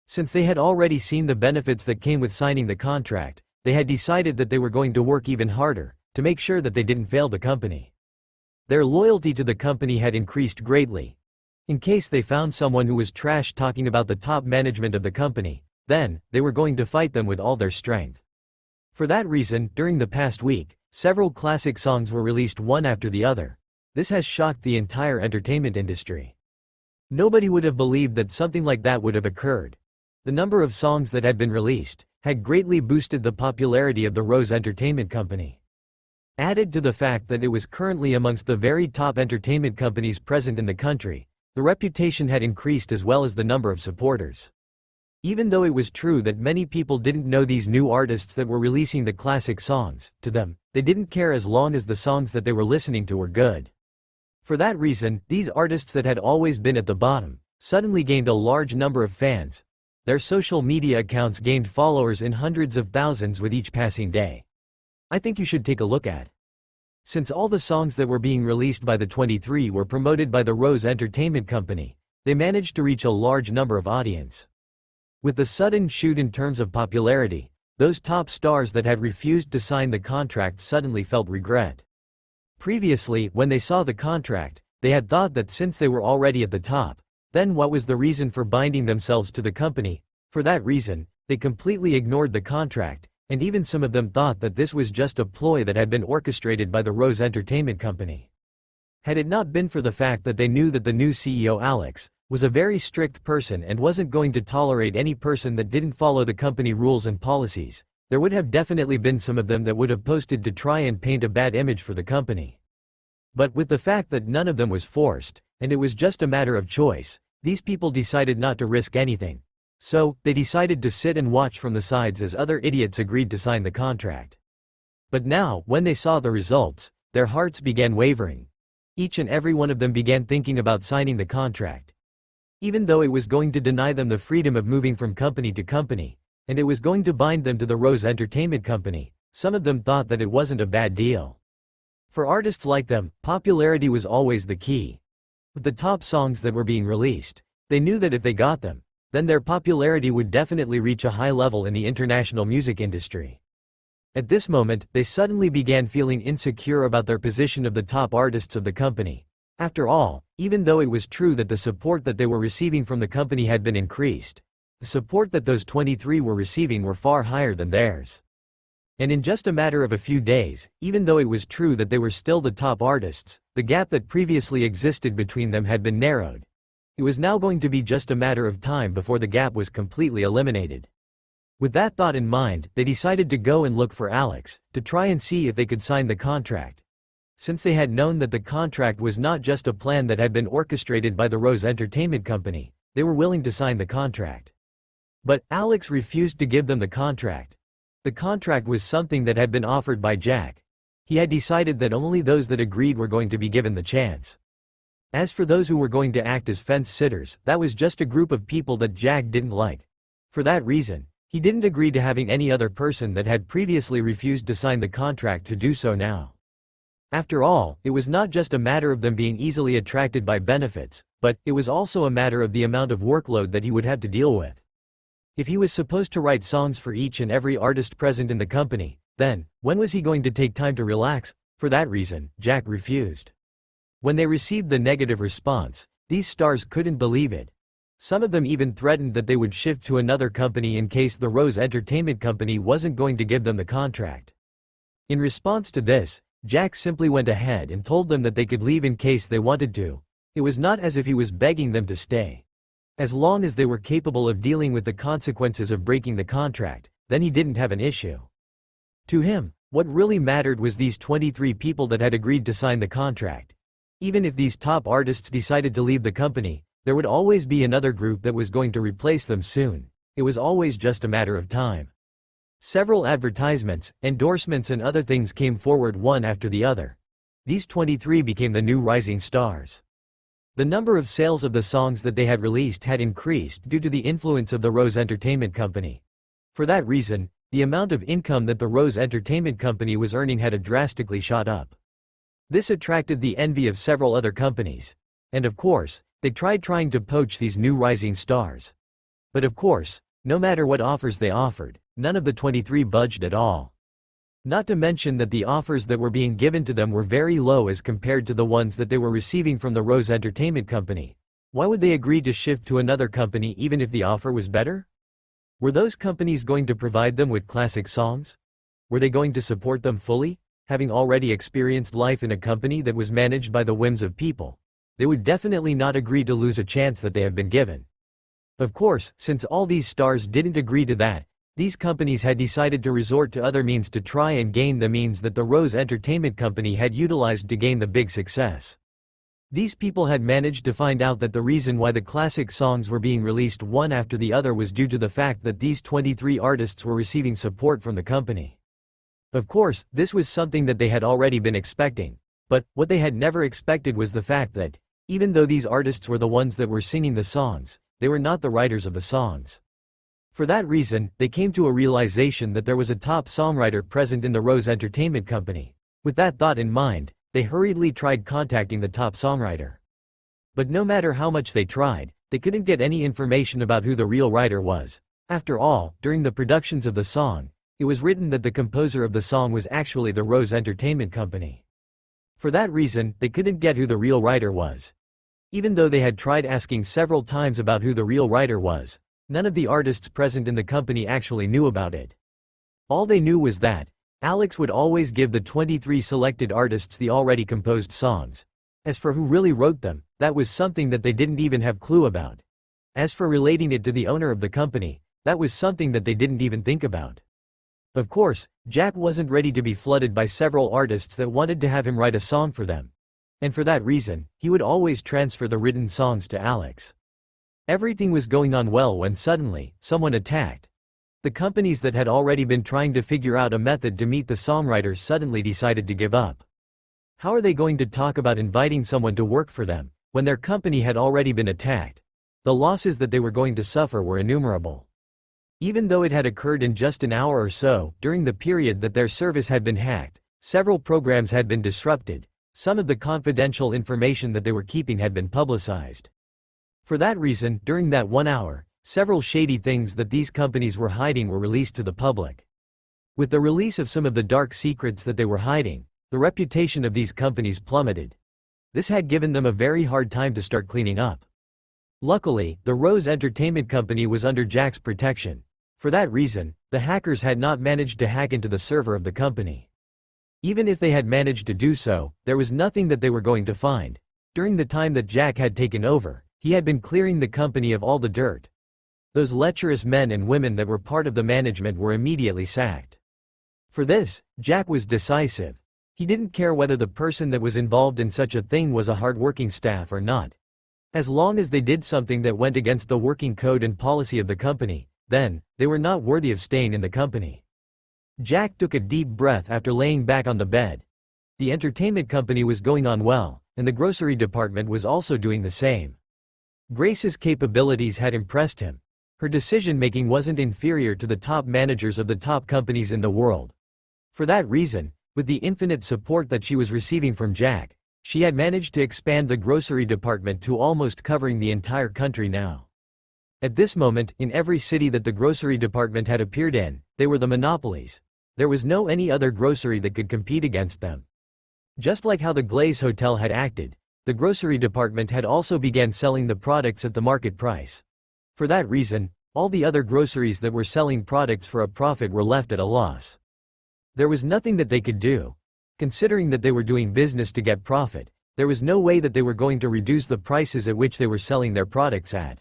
Since they had already seen the benefits that came with signing the contract, they had decided that they were going to work even harder, to make sure that they didn't fail the company. Their loyalty to the company had increased greatly. In case they found someone who was trash talking about the top management of the company, then, they were going to fight them with all their strength. For that reason, during the past week, several classic songs were released one after the other. This has shocked the entire entertainment industry. Nobody would have believed that something like that would have occurred. The number of songs that had been released had greatly boosted the popularity of the Rose Entertainment Company. Added to the fact that it was currently amongst the very top entertainment companies present in the country, the reputation had increased as well as the number of supporters. Even though it was true that many people didn't know these new artists that were releasing the classic songs, to them, they didn't care as long as the songs that they were listening to were good. For that reason, these artists that had always been at the bottom, suddenly gained a large number of fans. Their social media accounts gained followers in hundreds of thousands with each passing day. I think you should take a look at. Since all the songs that were being released by the 23 were promoted by the Rose Entertainment Company, they managed to reach a large number of audience. With the sudden shoot in terms of popularity, those top stars that had refused to sign the contract suddenly felt regret. Previously, when they saw the contract, they had thought that since they were already at the top, then what was the reason for binding themselves to the company? For that reason, they completely ignored the contract, and even some of them thought that this was just a ploy that had been orchestrated by the Rose Entertainment Company. Had it not been for the fact that they knew that the new CEO Alex was a very strict person and wasn't going to tolerate any person that didn't follow the company rules and policies, there would have definitely been some of them that would have posted to try and paint a bad image for the company. But with the fact that none of them was forced, and it was just a matter of choice, these people decided not to risk anything. So, they decided to sit and watch from the sides as other idiots agreed to sign the contract. But now, when they saw the results, their hearts began wavering. Each and every one of them began thinking about signing the contract. Even though it was going to deny them the freedom of moving from company to company, and it was going to bind them to the Rose Entertainment Company, some of them thought that it wasn't a bad deal. For artists like them, popularity was always the key. With the top songs that were being released, they knew that if they got them, then their popularity would definitely reach a high level in the international music industry. At this moment, they suddenly began feeling insecure about their position of the top artists of the company. After all, even though it was true that the support that they were receiving from the company had been increased, the support that those 23 were receiving were far higher than theirs. And in just a matter of a few days, even though it was true that they were still the top artists, the gap that previously existed between them had been narrowed. It was now going to be just a matter of time before the gap was completely eliminated. With that thought in mind, they decided to go and look for Alex, to try and see if they could sign the contract. Since they had known that the contract was not just a plan that had been orchestrated by the Rose Entertainment Company, they were willing to sign the contract. But Alex refused to give them the contract. The contract was something that had been offered by Jack. He had decided that only those that agreed were going to be given the chance. As for those who were going to act as fence sitters, that was just a group of people that Jack didn't like. For that reason, he didn't agree to having any other person that had previously refused to sign the contract to do so now. After all, it was not just a matter of them being easily attracted by benefits, but it was also a matter of the amount of workload that he would have to deal with. If he was supposed to write songs for each and every artist present in the company, then, when was he going to take time to relax? For that reason, Jack refused. When they received the negative response, these stars couldn't believe it. Some of them even threatened that they would shift to another company in case the Rose Entertainment Company wasn't going to give them the contract. In response to this, Jack simply went ahead and told them that they could leave in case they wanted to. It was not as if he was begging them to stay. As long as they were capable of dealing with the consequences of breaking the contract, then he didn't have an issue. To him, what really mattered was these 23 people that had agreed to sign the contract. Even if these top artists decided to leave the company, there would always be another group that was going to replace them soon. It was always just a matter of time. Several advertisements, endorsements and other things came forward one after the other. These 23 became the new rising stars. The number of sales of the songs that they had released had increased due to the influence of the Rose Entertainment Company. For that reason, the amount of income that the Rose Entertainment Company was earning had drastically shot up. This attracted the envy of several other companies. And of course, they tried trying to poach these new rising stars. But of course, no matter what offers they offered, none of the 23 budged at all. Not to mention that the offers that were being given to them were very low as compared to the ones that they were receiving from the Rose Entertainment Company. Why would they agree to shift to another company even if the offer was better? Were those companies going to provide them with classic songs? Were they going to support them fully, having already experienced life in a company that was managed by the whims of people? They would definitely not agree to lose a chance that they have been given. Of course, since all these stars didn't agree to that, these companies had decided to resort to other means to try and gain the means that the Rose Entertainment Company had utilized to gain the big success. These people had managed to find out that the reason why the classic songs were being released one after the other was due to the fact that these 23 artists were receiving support from the company. Of course, this was something that they had already been expecting, but what they had never expected was the fact that, even though these artists were the ones that were singing the songs, they were not the writers of the songs. For that reason, they came to a realization that there was a top songwriter present in the Rose Entertainment Company. With that thought in mind, they hurriedly tried contacting the top songwriter. But no matter how much they tried, they couldn't get any information about who the real writer was. After all, during the productions of the song, it was written that the composer of the song was actually the Rose Entertainment Company. For that reason, they couldn't get who the real writer was. Even though they had tried asking several times about who the real writer was, none of the artists present in the company actually knew about it. All they knew was that Alex would always give the 23 selected artists the already composed songs. As for who really wrote them, that was something that they didn't even have clue about. As for relating it to the owner of the company, that was something that they didn't even think about. Of course, Jack wasn't ready to be flooded by several artists that wanted to have him write a song for them. And for that reason, he would always transfer the written songs to Alex. Everything was going on well when suddenly, someone attacked. The companies that had already been trying to figure out a method to meet the songwriters suddenly decided to give up. How are they going to talk about inviting someone to work for them, when their company had already been attacked? The losses that they were going to suffer were innumerable. Even though it had occurred in just an hour or so, during the period that their service had been hacked, several programs had been disrupted, some of the confidential information that they were keeping had been publicized. For that reason, during that 1 hour, several shady things that these companies were hiding were released to the public. With the release of some of the dark secrets that they were hiding, the reputation of these companies plummeted. This had given them a very hard time to start cleaning up. Luckily, the Rose Entertainment Company was under Jack's protection. For that reason, the hackers had not managed to hack into the server of the company. Even if they had managed to do so, there was nothing that they were going to find. During the time that Jack had taken over, he had been clearing the company of all the dirt. Those lecherous men and women that were part of the management were immediately sacked. For this, Jack was decisive. He didn't care whether the person that was involved in such a thing was a hard-working staff or not. As long as they did something that went against the working code and policy of the company, then, they were not worthy of staying in the company. Jack took a deep breath after laying back on the bed. The entertainment company was going on well, and the grocery department was also doing the same. Grace's capabilities had impressed him. Her decision-making wasn't inferior to the top managers of the top companies in the world. For that reason, with the infinite support that she was receiving from Jack, she had managed to expand the grocery department to almost covering the entire country now. At this moment, in every city that the grocery department had appeared in, they were the monopolies. There was no any other grocery that could compete against them. Just like how the Glaze Hotel had acted, the grocery department had also began selling the products at the market price. For that reason, all the other groceries that were selling products for a profit were left at a loss. There was nothing that they could do. Considering that they were doing business to get profit, there was no way that they were going to reduce the prices at which they were selling their products at.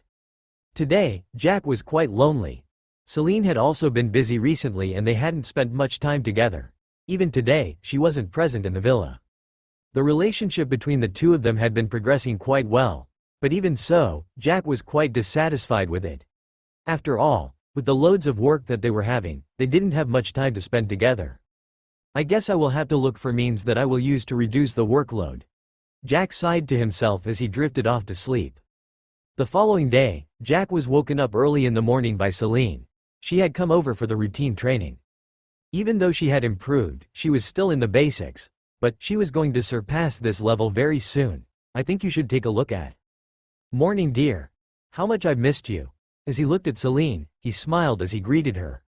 Today, Jack was quite lonely. Celine had also been busy recently and they hadn't spent much time together. Even today, she wasn't present in the villa. The relationship between the two of them had been progressing quite well, but even so, Jack was quite dissatisfied with it. After all, with the loads of work that they were having, they didn't have much time to spend together. I guess I will have to look for means that I will use to reduce the workload. Jack sighed to himself as he drifted off to sleep. The following day, Jack was woken up early in the morning by Celine. She had come over for the routine training. Even though she had improved, she was still in the basics, but she was going to surpass this level very soon. I think you should take a look at. Morning, dear. How much I've missed you. As he looked at Celine, he smiled as he greeted her.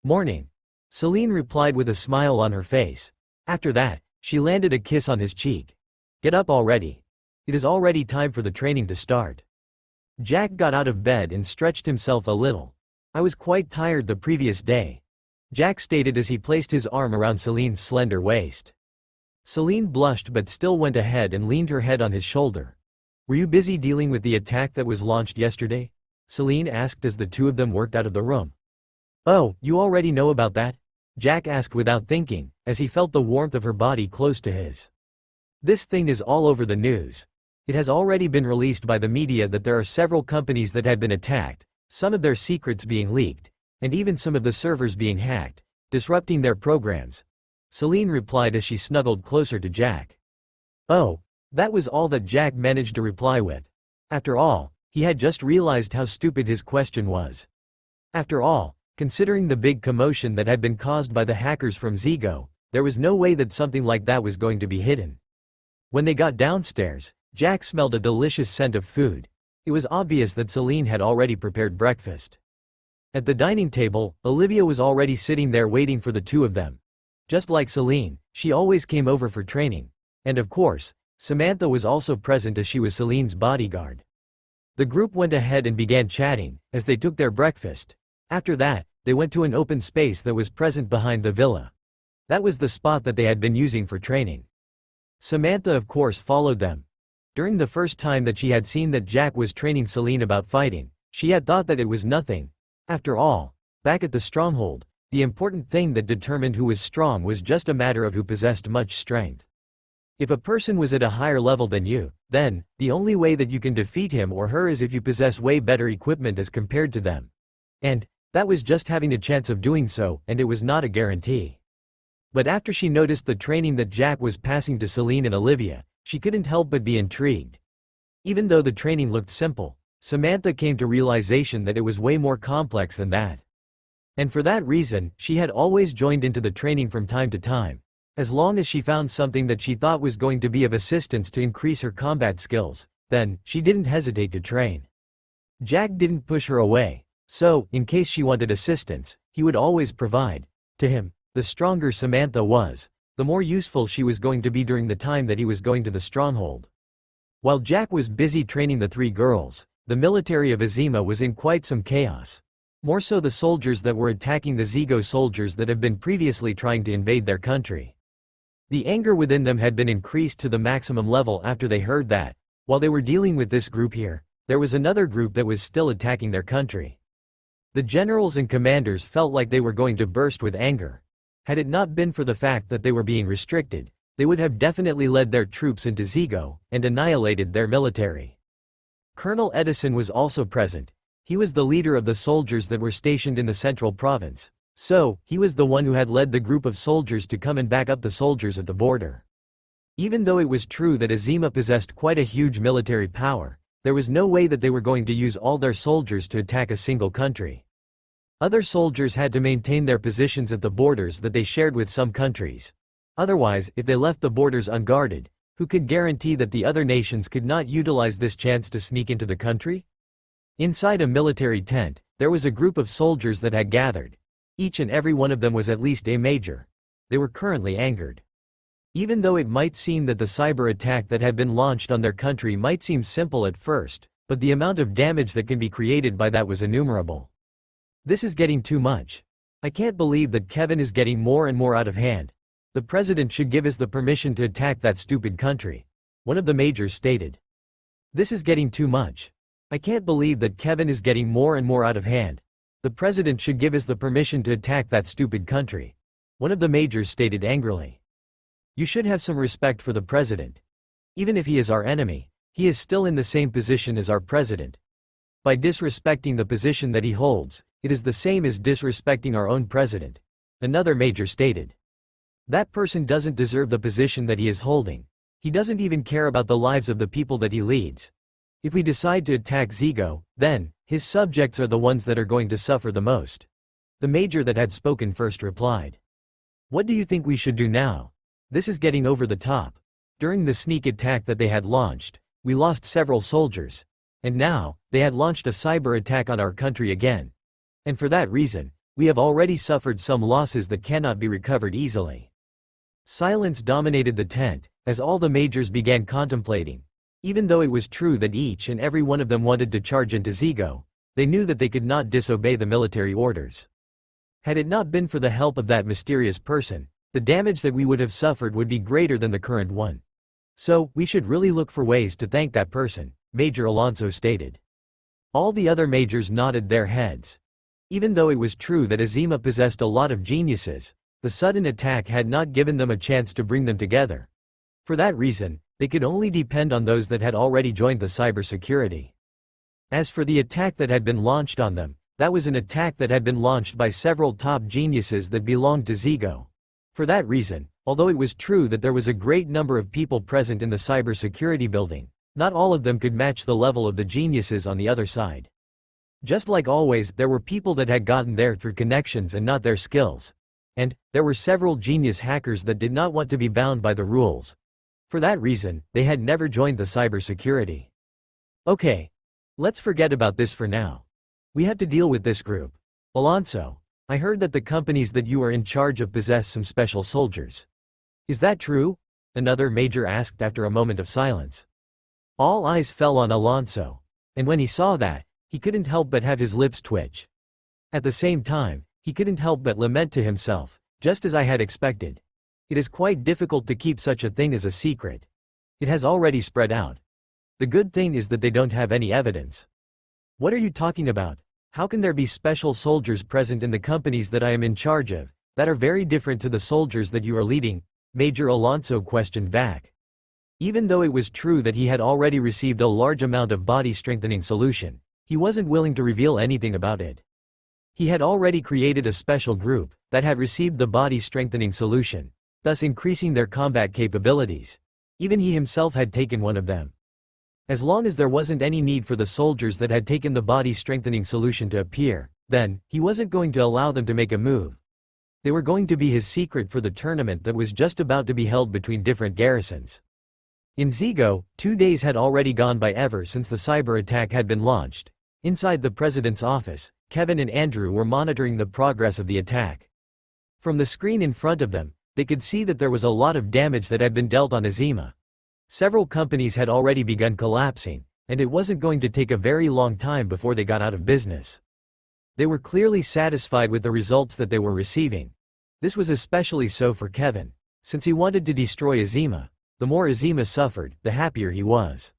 Morning. Celine replied with a smile on her face. After that, she landed a kiss on his cheek. Get up already. It is already time for the training to start. Jack got out of bed and stretched himself a little. I was quite tired the previous day, Jack stated as he placed his arm around Celine's slender waist. Celine blushed but still went ahead and leaned her head on his shoulder. Were you busy dealing with the attack that was launched yesterday? Celine asked as the two of them worked out of the room. Oh, you already know about that? Jack asked without thinking, as he felt the warmth of her body close to his. This thing is all over the news. It has already been released by the media that there are several companies that had been attacked, some of their secrets being leaked, and even some of the servers being hacked, disrupting their programs. Celine replied as she snuggled closer to Jack. Oh, that was all that Jack managed to reply with. After all, he had just realized how stupid his question was. After all, considering the big commotion that had been caused by the hackers from Zego, there was no way that something like that was going to be hidden. When they got downstairs, Jack smelled a delicious scent of food. It was obvious that Celine had already prepared breakfast. At the dining table, Olivia was already sitting there waiting for the two of them. Just like Celine, she always came over for training. And of course, Samantha was also present as she was Celine's bodyguard. The group went ahead and began chatting, as they took their breakfast. After that, they went to an open space that was present behind the villa. That was the spot that they had been using for training. Samantha of course followed them. During the first time that she had seen that Jack was training Celine about fighting, she had thought that it was nothing. After all, back at the stronghold, the important thing that determined who was strong was just a matter of who possessed much strength. If a person was at a higher level than you, then, the only way that you can defeat him or her is if you possess way better equipment as compared to them. And, that was just having a chance of doing so, and it was not a guarantee. But after she noticed the training that Jack was passing to Celine and Olivia, she couldn't help but be intrigued. Even though the training looked simple, Samantha came to realization that it was way more complex than that. And for that reason, she had always joined into the training from time to time. As long as she found something that she thought was going to be of assistance to increase her combat skills, then, she didn't hesitate to train. Jack didn't push her away, so, in case she wanted assistance, he would always provide. To him, the stronger Samantha was, the more useful she was going to be during the time that he was going to the stronghold. While Jack was busy training the three girls, the military of Aima was in quite some chaos. More so the soldiers that were attacking the Zego soldiers that have been previously trying to invade their country. The anger within them had been increased to the maximum level after they heard that, while they were dealing with this group here, there was another group that was still attacking their country. The generals and commanders felt like they were going to burst with anger. Had it not been for the fact that they were being restricted, they would have definitely led their troops into Zego, and annihilated their military. Colonel Edison was also present. He was the leader of the soldiers that were stationed in the central province. So, he was the one who had led the group of soldiers to come and back up the soldiers at the border. Even though it was true that Aima possessed quite a huge military power, there was no way that they were going to use all their soldiers to attack a single country. Other soldiers had to maintain their positions at the borders that they shared with some countries. Otherwise, if they left the borders unguarded, who could guarantee that the other nations could not utilize this chance to sneak into the country? Inside a military tent, there was a group of soldiers that had gathered. Each and every one of them was at least a major. They were currently angered. Even though it might seem that the cyber attack that had been launched on their country might seem simple at first, but the amount of damage that can be created by that was innumerable. This is getting too much. I can't believe that Kevin is getting more and more out of hand. The president should give us the permission to attack that stupid country, one of the majors stated. This is getting too much. I can't believe that Kevin is getting more and more out of hand. The president should give us the permission to attack that stupid country, one of the majors stated angrily. You should have some respect for the president. Even if he is our enemy, he is still in the same position as our president. By disrespecting the position that he holds, it is the same as disrespecting our own president, another major stated. That person doesn't deserve the position that he is holding. He doesn't even care about the lives of the people that he leads. If we decide to attack Zego, then, his subjects are the ones that are going to suffer the most. The major that had spoken first replied. What do you think we should do now? This is getting over the top. During the sneak attack that they had launched, we lost several soldiers. And now, they had launched a cyber attack on our country again. And for that reason, we have already suffered some losses that cannot be recovered easily. Silence dominated the tent, as all the majors began contemplating. Even though it was true that each and every one of them wanted to charge into Zego, they knew that they could not disobey the military orders. Had it not been for the help of that mysterious person, the damage that we would have suffered would be greater than the current one. So, we should really look for ways to thank that person, Major Alonso stated. All the other majors nodded their heads. Even though it was true that Aima possessed a lot of geniuses, the sudden attack had not given them a chance to bring them together. For that reason, They could only depend on those that had already joined the cybersecurity. As for the attack that had been launched on them, that was an attack that had been launched by several top geniuses that belonged to Zego. For that reason, although it was true that there was a great number of people present in the cybersecurity building, not all of them could match the level of the geniuses on the other side. Just like always, there were people that had gotten there through connections and not their skills. And there were several genius hackers that did not want to be bound by the rules. For that reason, they had never joined the cybersecurity. Okay. Let's forget about this for now. We have to deal with this group. Alonso, I heard that the companies that you are in charge of possess some special soldiers. Is that true? Another major asked after a moment of silence. All eyes fell on Alonso. And when he saw that, he couldn't help but have his lips twitch. At the same time, he couldn't help but lament to himself, just as I had expected. It is quite difficult to keep such a thing as a secret. It has already spread out. The good thing is that they don't have any evidence. What are you talking about? How can there be special soldiers present in the companies that I am in charge of, that are very different to the soldiers that you are leading? Major Alonso questioned back. Even though it was true that he had already received a large amount of body strengthening solution, he wasn't willing to reveal anything about it. He had already created a special group that had received the body strengthening solution, thus increasing their combat capabilities. Even he himself had taken one of them. As long as there wasn't any need for the soldiers that had taken the body strengthening solution to appear, then, he wasn't going to allow them to make a move. They were going to be his secret for the tournament that was just about to be held between different garrisons. In Zego, 2 days had already gone by ever since the cyber attack had been launched. Inside the president's office, Kevin and Andrew were monitoring the progress of the attack. From the screen in front of them, they could see that there was a lot of damage that had been dealt on Aima. Several companies had already begun collapsing, and it wasn't going to take a very long time before they got out of business. They were clearly satisfied with the results that they were receiving. This was especially so for Kevin. Since he wanted to destroy Aima, the more Aima suffered, the happier he was.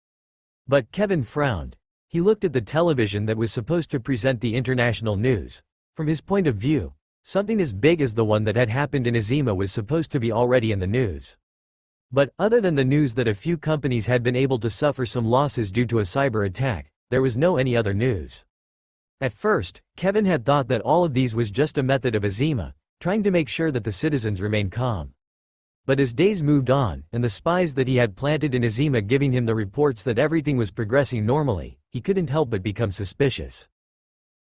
But Kevin frowned. He looked at the television that was supposed to present the international news. From his point of view, something as big as the one that had happened in Aima was supposed to be already in the news. But, other than the news that a few companies had been able to suffer some losses due to a cyber attack, there was no any other news. At first, Kevin had thought that all of these was just a method of Aima, trying to make sure that the citizens remained calm. But as days moved on, and the spies that he had planted in Aima giving him the reports that everything was progressing normally, he couldn't help but become suspicious.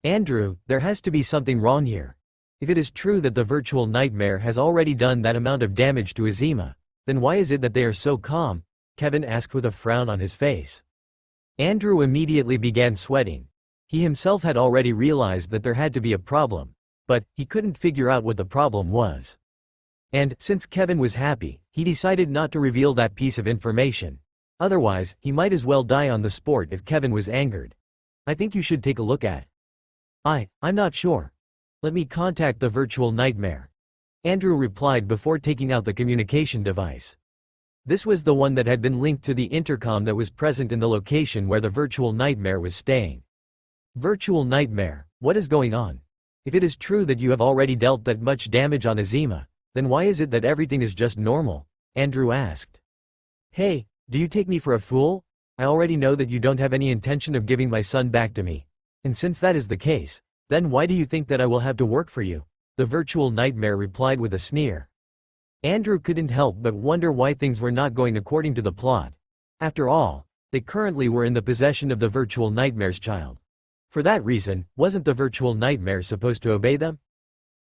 Andrew, there has to be something wrong here. If it is true that the virtual nightmare has already done that amount of damage to Aima, then why is it that they are so calm? Kevin asked with a frown on his face. Andrew immediately began sweating. He himself had already realized that there had to be a problem, but he couldn't figure out what the problem was. And, since Kevin was happy, he decided not to reveal that piece of information. Otherwise, he might as well die on the spot if Kevin was angered. I think you should take a look at. I'm not sure. Let me contact the virtual nightmare. Andrew replied before taking out the communication device. This was the one that had been linked to the intercom that was present in the location where the virtual nightmare was staying. Virtual nightmare, what is going on? If it is true that you have already dealt that much damage on Aima, then why is it that everything is just normal? Andrew asked. Hey, do you take me for a fool? I already know that you don't have any intention of giving my son back to me. And since that is the case, then why do you think that I will have to work for you? The virtual nightmare replied with a sneer. Andrew couldn't help but wonder why things were not going according to the plot. After all, they currently were in the possession of the virtual nightmare's child. For that reason, wasn't the virtual nightmare supposed to obey them?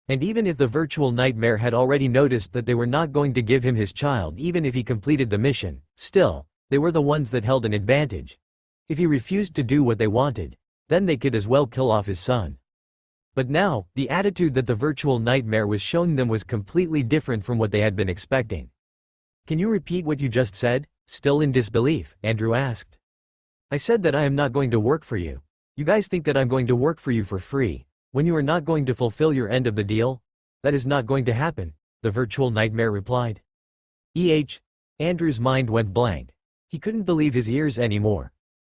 And even if the virtual nightmare had already noticed that they were not going to give him his child even if he completed the mission, still, they were the ones that held an advantage. If he refused to do what they wanted, then they could as well kill off his son. But now, the attitude that the virtual nightmare was showing them was completely different from what they had been expecting. Can you repeat what you just said? Still in disbelief, Andrew asked. I said that I am not going to work for you. You guys think that I'm going to work for you for free, when you are not going to fulfill your end of the deal? That is not going to happen, the virtual nightmare replied. Andrew's mind went blank. He couldn't believe his ears anymore.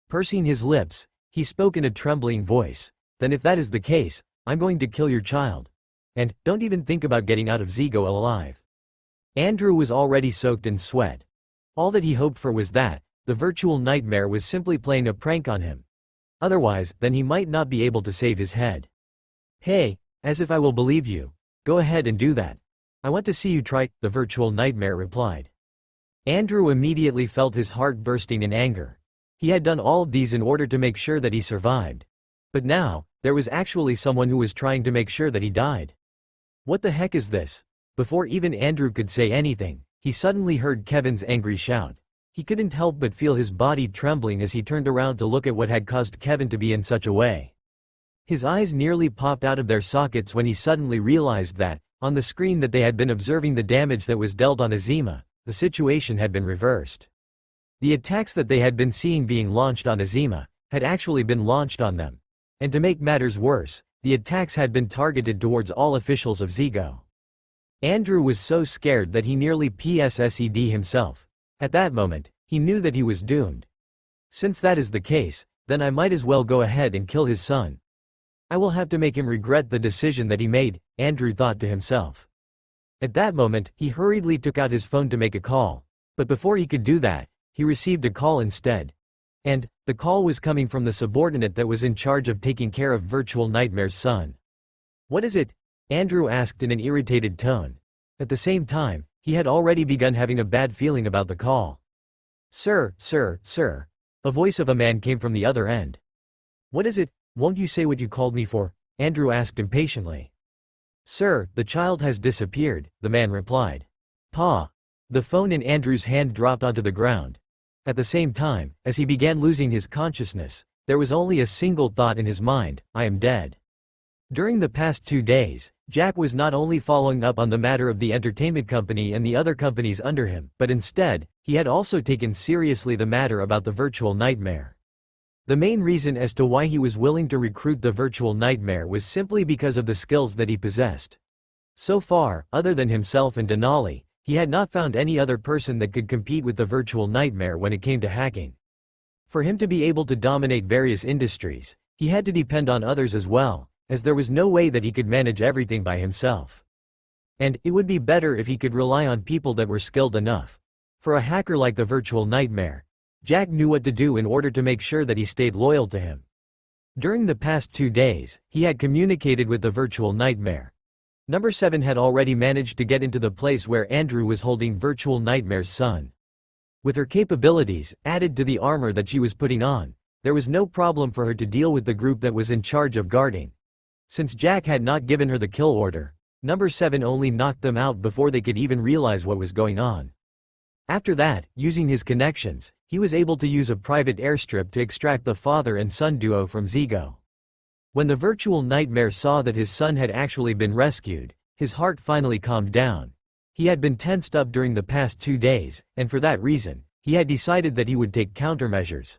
Pursing his lips, he spoke in a trembling voice. Then if that is the case, I'm going to kill your child. And, don't even think about getting out of Zego alive. Andrew was already soaked in sweat. All that he hoped for was that the virtual nightmare was simply playing a prank on him. Otherwise, then he might not be able to save his head. Hey, as if I will believe you. Go ahead and do that. I want to see you try, the virtual nightmare replied. Andrew immediately felt his heart bursting in anger. He had done all of these in order to make sure that he survived. But now, there was actually someone who was trying to make sure that he died. What the heck is this? Before even Andrew could say anything, he suddenly heard Kevin's angry shout. He couldn't help but feel his body trembling as he turned around to look at what had caused Kevin to be in such a way. His eyes nearly popped out of their sockets when he suddenly realized that, on the screen that they had been observing the damage that was dealt on Aima, the situation had been reversed. The attacks that they had been seeing being launched on Aima had actually been launched on them. And to make matters worse, the attacks had been targeted towards all officials of Zego. Andrew was so scared that he nearly PSSED himself. At that moment, he knew that he was doomed. Since that is the case, then I might as well go ahead and kill his son. I will have to make him regret the decision that he made, Andrew thought to himself. At that moment, he hurriedly took out his phone to make a call. But before he could do that, he received a call instead. And the call was coming from the subordinate that was in charge of taking care of Virtual Nightmare's son. What is it? Andrew asked in an irritated tone. At the same time, he had already begun having a bad feeling about the call. Sir. A voice of a man came from the other end. What is it? Won't you say what you called me for? Andrew asked impatiently. Sir, the child has disappeared, the man replied. Pa. The phone in Andrew's hand dropped onto the ground. At the same time, as he began losing his consciousness, there was only a single thought in his mind: I am dead. During the past 2 days, Jack was not only following up on the matter of the entertainment company and the other companies under him, but instead, he had also taken seriously the matter about the virtual nightmare. The main reason as to why he was willing to recruit the virtual nightmare was simply because of the skills that he possessed. So far, other than himself and Denali, he had not found any other person that could compete with the virtual nightmare when it came to hacking. For him to be able to dominate various industries, he had to depend on others as well, as there was no way that he could manage everything by himself. And it would be better if he could rely on people that were skilled enough. For a hacker like the virtual nightmare, Jack knew what to do in order to make sure that he stayed loyal to him. During the past 2 days, he had communicated with the virtual nightmare. Number 7 had already managed to get into the place where Andrew was holding Virtual Nightmare's son. With her capabilities, added to the armor that she was putting on, there was no problem for her to deal with the group that was in charge of guarding. Since Jack had not given her the kill order, Number 7 only knocked them out before they could even realize what was going on. After that, using his connections, he was able to use a private airstrip to extract the father and son duo from Zego. When the virtual nightmare saw that his son had actually been rescued, his heart finally calmed down. He had been tensed up during the past 2 days, and for that reason, he had decided that he would take countermeasures.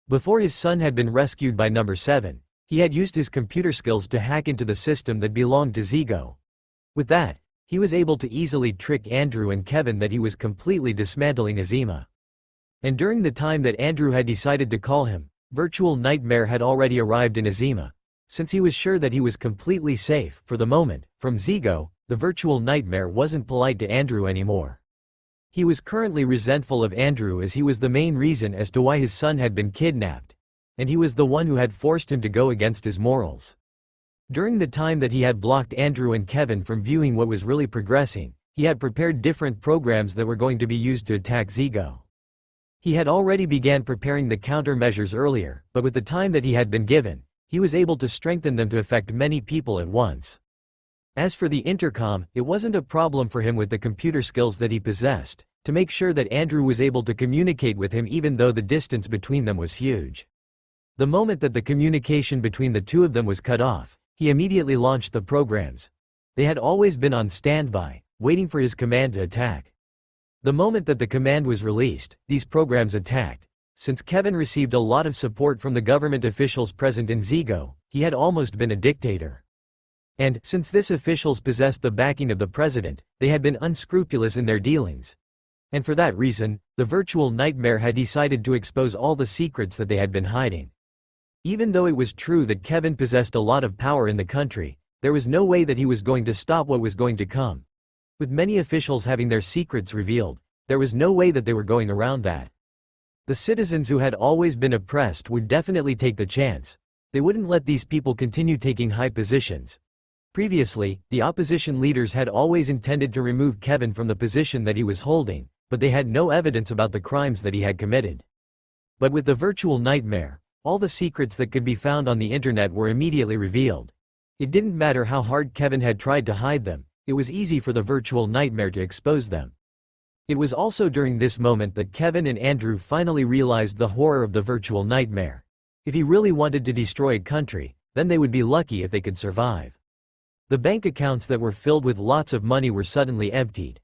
Before his son had been rescued by Number 7, he had used his computer skills to hack into the system that belonged to Zego. With that, he was able to easily trick Andrew and Kevin that he was completely dismantling Aima. And during the time that Andrew had decided to call him, Virtual Nightmare had already arrived in Aima. Since he was sure that he was completely safe, for the moment, from Zego, the Virtual Nightmare wasn't polite to Andrew anymore. He was currently resentful of Andrew as he was the main reason as to why his son had been kidnapped. And he was the one who had forced him to go against his morals. During the time that he had blocked Andrew and Kevin from viewing what was really progressing, he had prepared different programs that were going to be used to attack Zego. He had already began preparing the countermeasures earlier, but with the time that he had been given, he was able to strengthen them to affect many people at once. As for the intercom, it wasn't a problem for him with the computer skills that he possessed, to make sure that Andrew was able to communicate with him even though the distance between them was huge. The moment that the communication between the two of them was cut off, he immediately launched the programs. They had always been on standby, waiting for his command to attack. The moment that the command was released, these programs attacked. Since Kevin received a lot of support from the government officials present in Zego, he had almost been a dictator. And, since these officials possessed the backing of the president, they had been unscrupulous in their dealings. And for that reason, the Virtual Nightmare had decided to expose all the secrets that they had been hiding. Even though it was true that Kevin possessed a lot of power in the country, there was no way that he was going to stop what was going to come. With many officials having their secrets revealed, There was no way that they were going around that. The citizens who had always been oppressed would definitely take the chance. They wouldn't let these people continue taking high positions. Previously, the opposition leaders had always intended to remove Kevin from the position that he was holding, but they had no evidence about the crimes that he had committed. But with the virtual nightmare, all the secrets that could be found on the internet were immediately revealed. It didn't matter how hard Kevin had tried to hide them, it was easy for the virtual nightmare to expose them. It was also during this moment that Kevin and Andrew finally realized the horror of the virtual nightmare. If he really wanted to destroy a country, then they would be lucky if they could survive. The bank accounts that were filled with lots of money were suddenly emptied.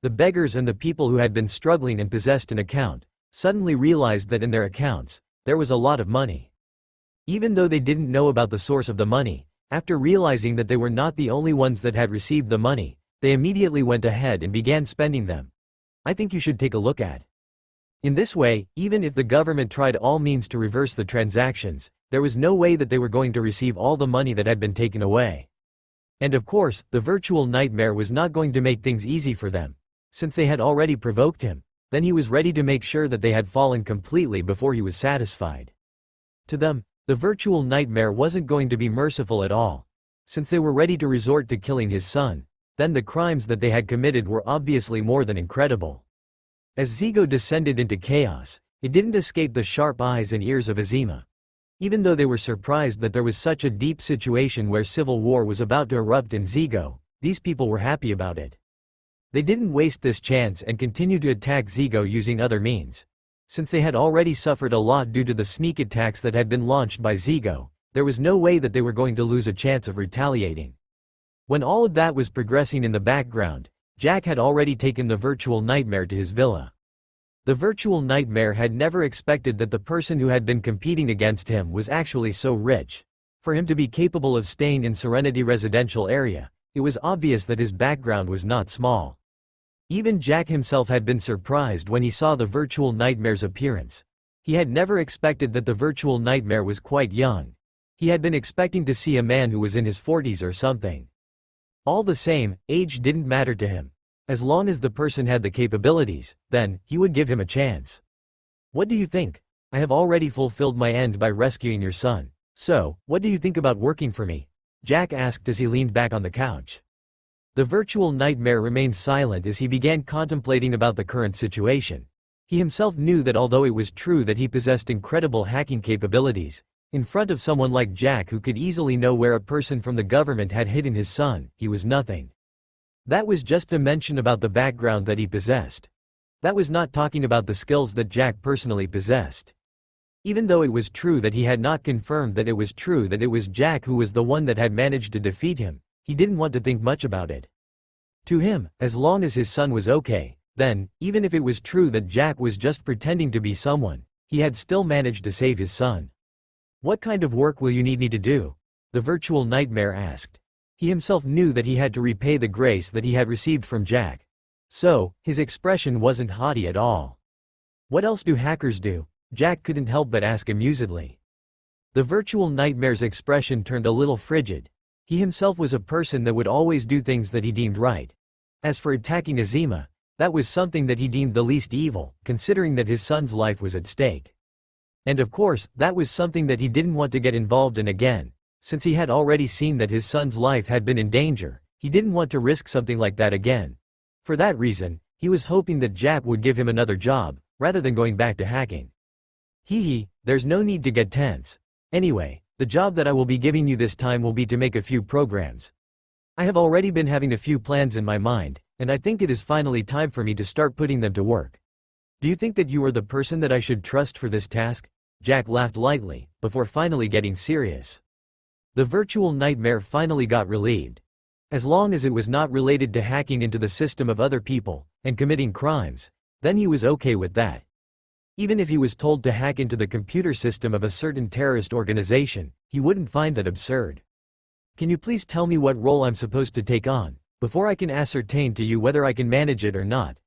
The beggars and the people who had been struggling and possessed an account suddenly realized that in their accounts, there was a lot of money. Even though they didn't know about the source of the money, after realizing that they were not the only ones that had received the money, they immediately went ahead and began spending them. I think you should take a look at. In this way, even if the government tried all means to reverse the transactions, there was no way that they were going to receive all the money that had been taken away. And of course, the virtual nightmare was not going to make things easy for them. Since they had already provoked him, then he was ready to make sure that they had fallen completely before he was satisfied. To them, the virtual nightmare wasn't going to be merciful at all. Since they were ready to resort to killing his son, then the crimes that they had committed were obviously more than incredible. As Zego descended into chaos, it didn't escape the sharp eyes and ears of Aima. Even though they were surprised that there was such a deep situation where civil war was about to erupt in Zego, these people were happy about it. They didn't waste this chance and continued to attack Zego using other means. Since they had already suffered a lot due to the sneak attacks that had been launched by Zego, there was no way that they were going to lose a chance of retaliating. When all of that was progressing in the background, Jack had already taken the virtual nightmare to his villa. The virtual nightmare had never expected that the person who had been competing against him was actually so rich. For him to be capable of staying in Serenity residential area, it was obvious that his background was not small. Even Jack himself had been surprised when he saw the virtual nightmare's appearance. He had never expected that the virtual nightmare was quite young. He had been expecting to see a man who was in his 40s or something. All the same, age didn't matter to him. As long as the person had the capabilities, then, he would give him a chance. What do you think? I have already fulfilled my end by rescuing your son. So, what do you think about working for me? Jack asked as he leaned back on the couch. The virtual nightmare remained silent as he began contemplating about the current situation. He himself knew that although it was true that he possessed incredible hacking capabilities, in front of someone like Jack who could easily know where a person from the government had hidden his son, he was nothing. That was just a mention about the background that he possessed. That was not talking about the skills that Jack personally possessed. Even though it was true that he had not confirmed that it was true that it was Jack who was the one that had managed to defeat him, he didn't want to think much about it. To him, as long as his son was okay, then, even if it was true that Jack was just pretending to be someone, he had still managed to save his son. What kind of work will you need me to do? The virtual nightmare asked. He himself knew that he had to repay the grace that he had received from Jack. So, his expression wasn't haughty at all. What else do hackers do? Jack couldn't help but ask amusedly. The virtual nightmare's expression turned a little frigid. He himself was a person that would always do things that he deemed right. As for attacking Aima, that was something that he deemed the least evil, considering that his son's life was at stake. And of course, that was something that he didn't want to get involved in again. Since he had already seen that his son's life had been in danger, he didn't want to risk something like that again. For that reason, he was hoping that Jack would give him another job, rather than going back to hacking. There's no need to get tense. Anyway, the job that I will be giving you this time will be to make a few programs. I have already been having a few plans in my mind, and I think it is finally time for me to start putting them to work. Do you think that you are the person that I should trust for this task? Jack laughed lightly, before finally getting serious. The virtual nightmare finally got relieved. As long as it was not related to hacking into the system of other people, and committing crimes, then he was okay with that. Even if he was told to hack into the computer system of a certain terrorist organization, he wouldn't find that absurd. Can you please tell me what role I'm supposed to take on, before I can ascertain to you whether I can manage it or not?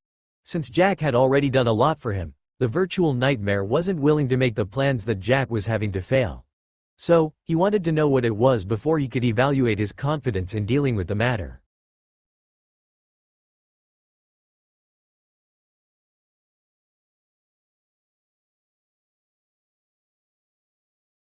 Since Jack had already done a lot for him, the virtual nightmare wasn't willing to make the plans that Jack was having to fail. So, he wanted to know what it was before he could evaluate his confidence in dealing with the matter.